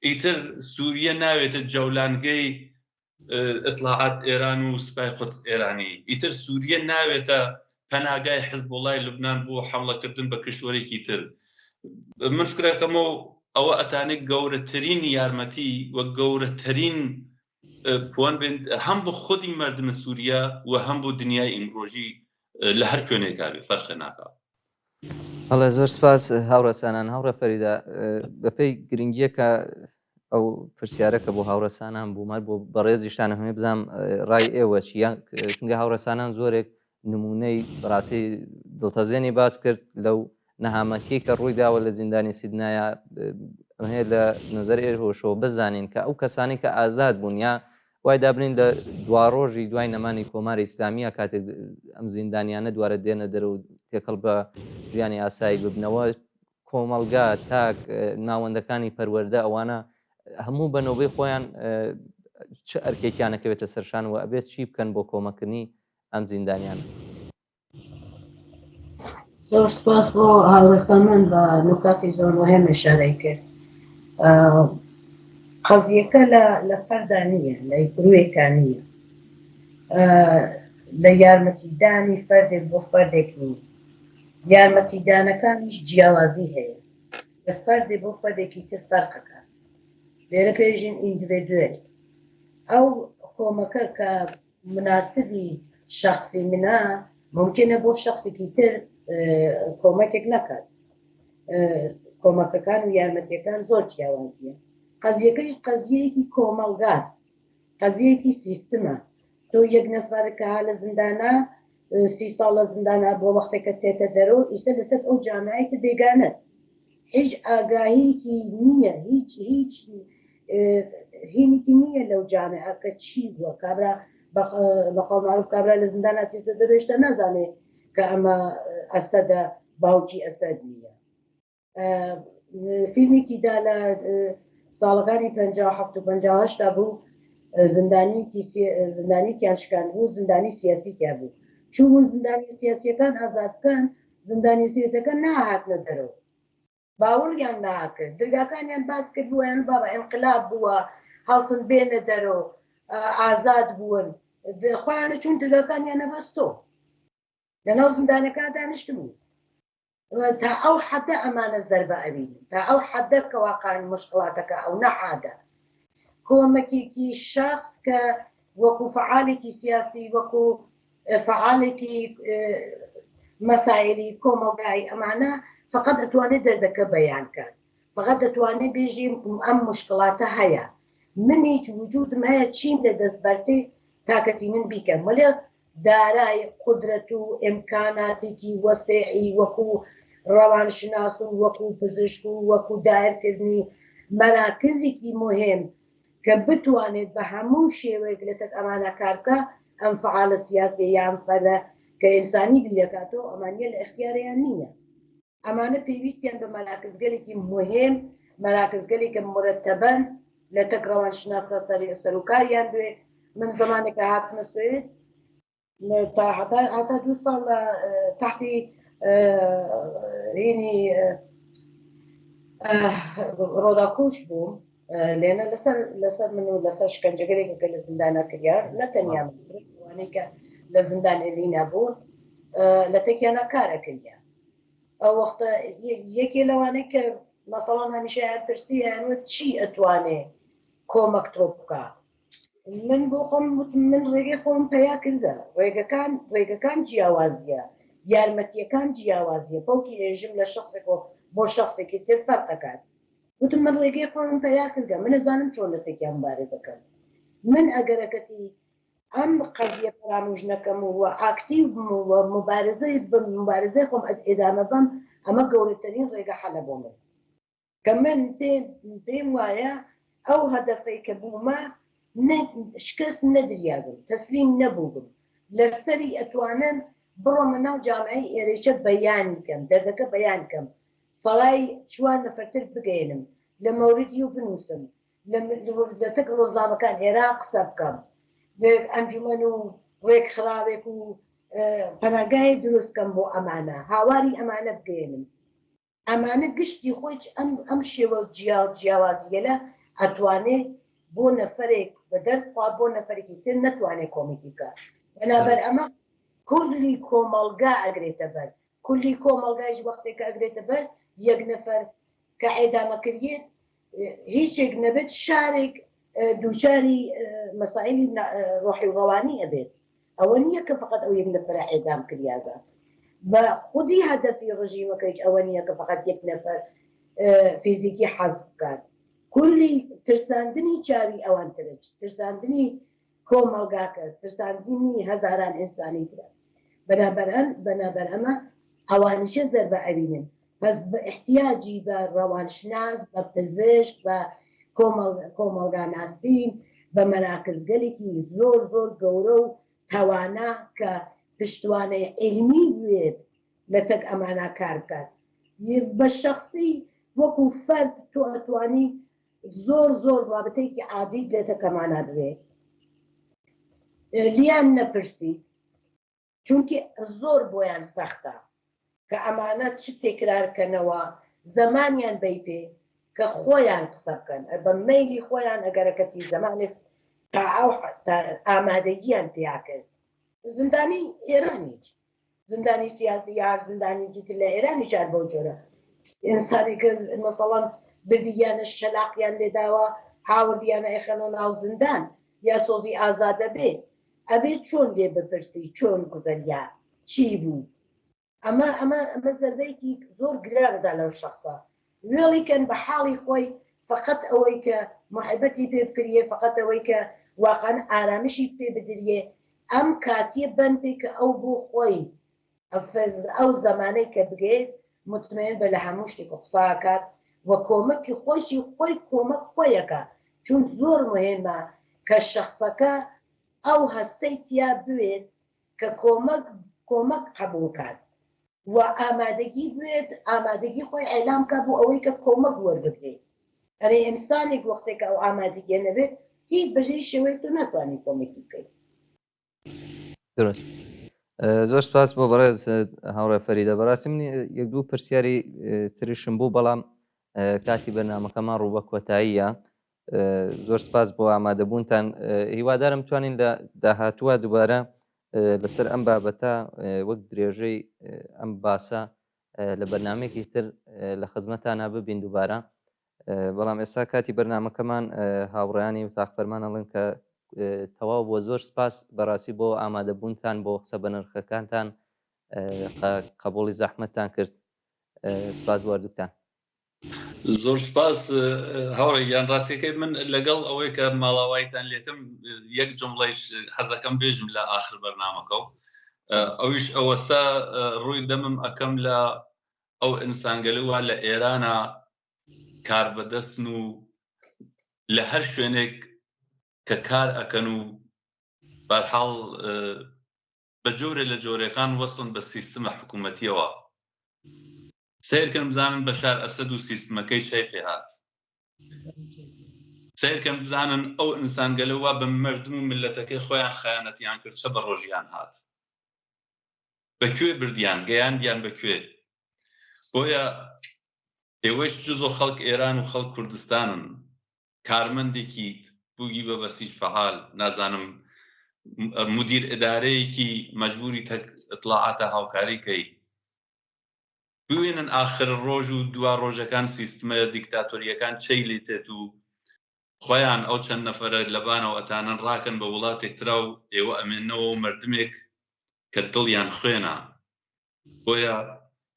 ئیتر سووریا ناوێتە جەولانگەی ئەتلاعات ئێران و سوپای قودس ئێرانی. ئیتر سووریا ناوێتە پەناگای حیزبوڵای لوبنان بۆ حەمڵەکردن بە کشوەرێکی تر. من فکرەکەمەوە ئەوە ئەتانێک گەورەترین یارمەتی و گەورەترین هەم بۆ خودی مردمە سووریا و هەم بۆ دنیای ئیمڕۆژی لە هەر کوێنێکا بێ فەرقی ناکات. هەڵێ زۆر سپاس هاوڕێسانان. هاوڕە فەریدا بەپێی گرنگیە کە ئەو پرسیارەکە بۆ هاوڕێسانان بوومەر بۆ بەڕێزیشتانە هەمێ بزانم ڕای ئێوە چیان، چونکە هاوڕێسانان زۆرێک نمونەی بەڕاستی دڵتەزێنی باس کرد لەو نەهامەتی کە ڕووی داوە لە زیندانی سیدنایە. هەیە لە نظر ئێرهۆشەوە بزانین کە ئەو کەسانی کە ئازاد بوون یا وای دابنین لە دوا ڕۆژی دوای نەمانی کۆماری ئیسلامیە کاتێک ئەم زیندانیانە دوارە دێنە دەرە و تێکەڵ بە ژیانی ئاسایی ببنەوە، کۆمەلگا تاک ناوەندەکانی پەروەردە ئەوانە هەموو بەنەوەی خۆیان چه ئەرکێکیانەکەوێتە سەرشان و ئەبێت چی بکەن بۆ کۆمەکردنی ئەم زیندانیانە. زۆر سپاس بۆ هاوڕێستان بە نکاتی زۆر مهم ئشارەی کرد. قەزیەکە لە فەردا نییە، لە گروێکا نییە، لە یارمەتیدانی فەردێک بۆ فەردێک نییە. یارمەتیدانەکانیش جیاوازی هەیە، لە فەردێ بۆ فەردێکی تر فەرقەکە. لێرە پێژین ئیندیڤیدوێل ئەو کۆمەکە کە مناسبی شخصی منە ممکنە بۆ شخصێکی تر کۆمەکێک نەکات. کۆمەکەکان و یارمەتیەکان زۆر جیاوازیە. قەزیەکەش قەزیەیەکی کۆمەلگاس، قەزیەیەکی سیستمە. تۆ یەک نەفەرکە لە زیندانە 30 ساڵ لە زیندانە بۆ وەختێکە تێتە دەرەوە ئیستا دەتێت ئەو جامایەکە بێگانەست، هیچ ئاگاهیکی نییە، هیچ هینێکی نییە لەو جامعە کە چی بووە. کابرا بە قەول معروف کابرا لە زیندانە تێتە دەرەوەشتا نازانێ کە ئەمە ئەسەدە باوکی ئەسەد نییە. فیلمێکی دا لە ساڵەکانی 57 و 58 بوو، زیندانیکیان شکاند بوو، زیندانی سیاسیکیا بوو. چون زیندانی سیاسیەکان ئازادکەن، زیندانی سیاسەکان ناهاتنە دەرەوە، باوەڕیان ناکرد، دەرگاکانیان باس کردووەیان بابا ئینقلاب بووە، هەڵسن بێنە دەرەوە، ئازاد بوون، خۆیانە چون دەرگاکانیان نەبەستۆ، لەناو زیندانەکە دانیشتبوو. تا ئەو حەدە ئەمانە زەربە ئەبینن، تا ئەو حەدە کە واقعاً مشکڵاتەکە ئەو نەحادە. کۆمەکێکی شخص کە وەکو فعالێکی سیاسی، وەکو فعالێکی مەسائلی کۆمەلگایی ئەمانە فقط ئەتوانێت دەردەکە بەیانکات، فقط دەتوانێت بێژی ئەم مشکڵاتە هەیە، من هیچ وجودم هەیە چیم لە دەستبەرتێ تاکەتی من بیکەم، وەلێ دارای قدرەت و ئیمکاناتێکی وەسیعی وەکو ڕەوانشناس و وەکو پزیشک و وەکو دایرکردنی مەراکزێکی مهم کە بتوانێت بە هەموو شێوەیەک لە تەک ئەمانە کارکە، ئەم فعالە سیاسی یان فەرە کە ئینسانی بیرەکاتەوە ئەمانیە لە ئەختیاریان نییە. ئەمانە پێویستیان بە مەراکزگەرێکی مهم مەراکزگەلێکە مرتبەن لە تەک ڕەوانشناسە سەرۆکاریان بێ من زمانێکە هاتمە سوێد هەتا 2 ساڵ تحتی هینی ڕۆداکوش بووم لێنە لەسەر من و لەسەر شکنجەگەرێکەکە لە زیندانە کردیان نەتەنیا وانەی کە لە زیندان ئێڤینە بوون لە تێکیانە کارە کردیان ئەو وەختە یەکێ لەوانەی کە مەسەڵەن هەمیشە یان پرسییانوە چی ئەتوانێ کۆمەک تۆ بکە من بۆ خۆم من ڕێگەی خۆم پیا کردە ڕێگەکان جیاوازیە یارمەتیەکان جیاوازیە پۆکی ئێژم لە شخصێک بۆ شخصێکی تر فەرق دەکات وتم من ڕێگەی خۆم پیا کردە من نەزانم چۆن لە تێکیان مبارزەکەم من ئەگەرەکەتی ئەم قەزیە فرامۆژ نەکەم و ئاکتیو بم و مبارزەی خۆم ئێدامە بەم ئەمە گەورەترین ڕێگە حەلە بۆ من کە من پێم وایە ئەو هەدەفەی کە بوومە شکست نەدریاگم تەسلیم نەبووم لەسەری ئەتوانم بڕۆمە ناو جامعەی ئێرەیچە بەیانیکەم دەردەکە بەیانکەم سەڵای چوان نەفەرتر بگەێنم لە مەوردی و بنووسم لە تەک ڕۆزنامەکان عێراق قسە بکەم ئەنجومەن و ڕێک خراوێک و پەناگای دروستکەم بۆ ئەمانە هاواری ئەمانە بگەێنم ئەمانە گشتی خۆی ئەم شێوە جیاوازیەلە ئەتوانێت بۆ نەفرێک بە دەردخوا بۆ نەفرێکی تر نەتوانێت کۆمیکی بکە بەنابەر ئەمە کولی کۆمەڵگا ئەگرێتە بەر کولی کۆمەڵگایش وەختێکە ئەگرێتە بەر یەک نەفەر کە ئێدامەکردێت هیچێک نەبێت شارێک دووچاری مەسائلی ڕۆحی و ڕەوانی ئەبێت ئەوە نییە کە فقط ئەو یەک نەفرە ئێدام کریاگە بە خودی هەدەفی ڕژیمەکەیش ئەوە نییە کە فقط یەک نەفەر فیزیکی حەزم بکات کولی ترساندنی چاوی ئەوان ترچ ترساندنی کۆمەڵگا کەس ترساندنی هەزاران ئینسانی ترە بەنابەر ئەمە ئەوانیشە زەربە ئەبینن بەس بە احتیاجی بە ڕەوانشناس بە پزیشک بە کۆمەڵگاناسین بە مەراکزگەلێکی زۆر گەورە و تەوانا کە پشتوانەی علمی بێت لە تەک ئەمانە کار بکات بە شخصی وەکو فەرد تۆ ئەتوانی زۆر رابطەیەکی عادی لە تەک ئەمانە بێت لیان نەپرسی چونکی زۆر بۆیان سەختە کە ئەمانە چ تێکرارکەنەوە زەمانیان بەی پێ کە خۆیان قسە بکەن بە مەیلی خۆیان ئەگەرەکەتی زەمانێک تا ئەو ئامادەگیان پیا کرد زندانی ئێرانیچ زندانی سیاسی یار زندانیکی تر لە ئێرانی چار بۆ جۆرە ئینسانی کە مەسەڵەن بردیانە شەلاقیان لێداوە هاوردیانە ئەخەنە ناو زندان یا سۆزی ئازادە بێ ئەبێ چۆن لێ بپرسی چۆن گوزەریا چی بوو ئەمە زەربەیەکی زۆر گرانەدا لەو شەخصە وێڵیکەن بە حاڵی خۆی فقط ئەوەی کە محبەتی پێ بکریە فقط ئەوەی کە واقعاً ئارامشی پێ بدرێ ئەم کاتیە بەن پێ کە ئەو بۆ خۆی ئەو زەمانەی کە بگێت مطمئن بە لە هەموو شتێک قساکات وە کۆمەکی خۆشی خۆی کۆمەک خۆیەکە چون زۆر مهمە کە شخصەکە ئەو هەستەی تیا بوێت کە کۆمەک قبول کات و ئامادەگی بوێت ئامادەگی خۆی ئەیلام کات بۆ ئەوەی کە کۆمەک وەربگرێت ئەرێ ئینسانێک وەختێکە ئەو ئامادەگیە نەبێت هیچ بەژەی شێوەیە تۆ ناتوانانی کۆمەکی بکەیت درست زۆر سپاس بۆ بەڕێز هاوڕێ فەریدە بەڕاستی من یەک دوو پرسیاری تریشم بوو بەڵام کاتی بەرنامەکەمان ڕوو بە کۆتاییە زۆر سپاس بۆ ئامادەبوونتان هیوادارم توانین لە داهاتووە دووبارە لەسەر ئەم بابەتە وەک درێژەی ئەم باسە لە بەرنامێکی تر لە خزمەتانە ببین دووبارە بەڵام ئێستا کاتی بەرنامەکەمان هاوڕێیانی وتاقفەرمان ئەڵێن کە تەواو بۆ زۆر سپاس بەڕاستی بۆ ئامادەبوونتان بۆ قسە بە نرخەکانتان قبوڵی زەحمەتتان کرد سپاس بۆ هەردووکتان زۆر سپاس هاوڕێ یان ڕاستیەکەی من لەگەڵ ئەوەی کە ماڵاوایتان لێکم یەک جملەیش حەزەکەم بێژم لە ئاخر بەرنامەکە و ئەویش ئەوەستا ڕووی دەمم ئەەکەم لە ئەو ئینسانگەلووە لە ئێرانە کار بەدەستن و لە هەر شوێنێک کە کار ئەکەن و بەرحاڵ بە جۆرە لە جۆرەکان وەستن بە سیستمە حکوومەتیەوە سیرکەم بزانم بەشار ئەسەد و سیستمەکەی چی پێهات سیرکەم بزانن ئەو ئینسانگەلەوە بە مردم و ملەتەکەی خۆیان خەیانەتیان کرد چە بە ڕۆژیان هات بەکوێ بردیان گەیاندیان بەکوێ بۆیە ئێوەش جزۆ خەڵک ئێران و خەڵک کوردستانن کارمەندێکی بووگی بە بەسیج فەعال نازانم مدیر ئیدارەیەکی مەجبوری ئیطلاعاتە هاوکاریکەی بوێنن ئاخر ڕۆژ و دوا ڕۆژەکان سیستمە دیکتاتۆریەکان چەی لێ تێت و خۆیان ئەو چەند نەفەرە لەبانەوە ئەتانن ڕاکەن بە وڵاتێک ترا و ئێوە ئەمێنەوە و مردمێک کە دڵیان خوێنە بۆیە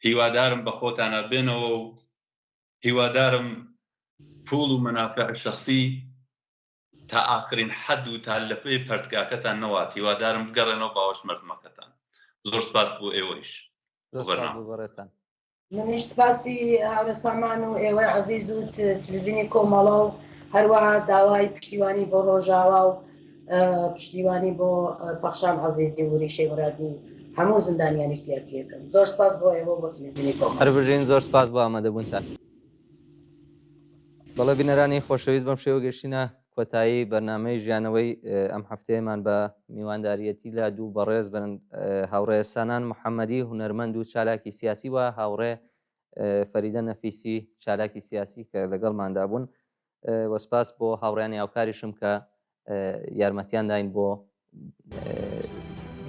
هیوادارم بە خۆتانە بێنەوە و هیوادارم پوڵ و منافع شخصی تا ئاخرین حەد و تا لەپێی پەرتگاکەتان نەوات هیوادارم بگەڕێنەوە باوەش مردمەکەتان زۆر سپاس بۆ ئێوەیش بەڕێستان منیش سپاسی هاورەسامان و ئێوەی عەزیز و تلڤیزیونی کۆمەڵە و هەروەها داوای پشتیوانی بۆ ڕۆژاوا و پشتیوانی بۆ پەخشان عەزیزی و ریشەی مورادی هەموو زیندانیانی سیاسیەکەم زۆر سپاس بۆ ئێوە بۆ تلڤیزیونی کۆمەڵ هەربژین زۆر سپاس بۆ ئامادەبوونتان بەڵێ بینەرانی خۆشەویست بەم شێوە گەشتینە کۆتایی بەرنامەی ژیانەوەی ئەم هەفتەیەمان بە میوانداریەتی لە دوو بەڕێز بن هاوڕێ سانان محەممەدی هونەرمەند و چالاکی سیاسی وە هاوڕێ فەریدە نەفیسی چالاکی سیاسی کە لەگەڵماندا بوون وەسپاس بۆ هاوڕیانی هاوکاریشم کە یارمەتیان داین بۆ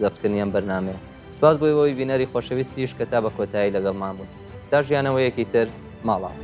زەفتکردنیان بەرنامەیە سپاس بۆ ئەوەی بینەری خۆشەویستیش کە تا بە کۆتایی لەگەڵمان بوون تا ژیانەوەیەکی تر ماڵاو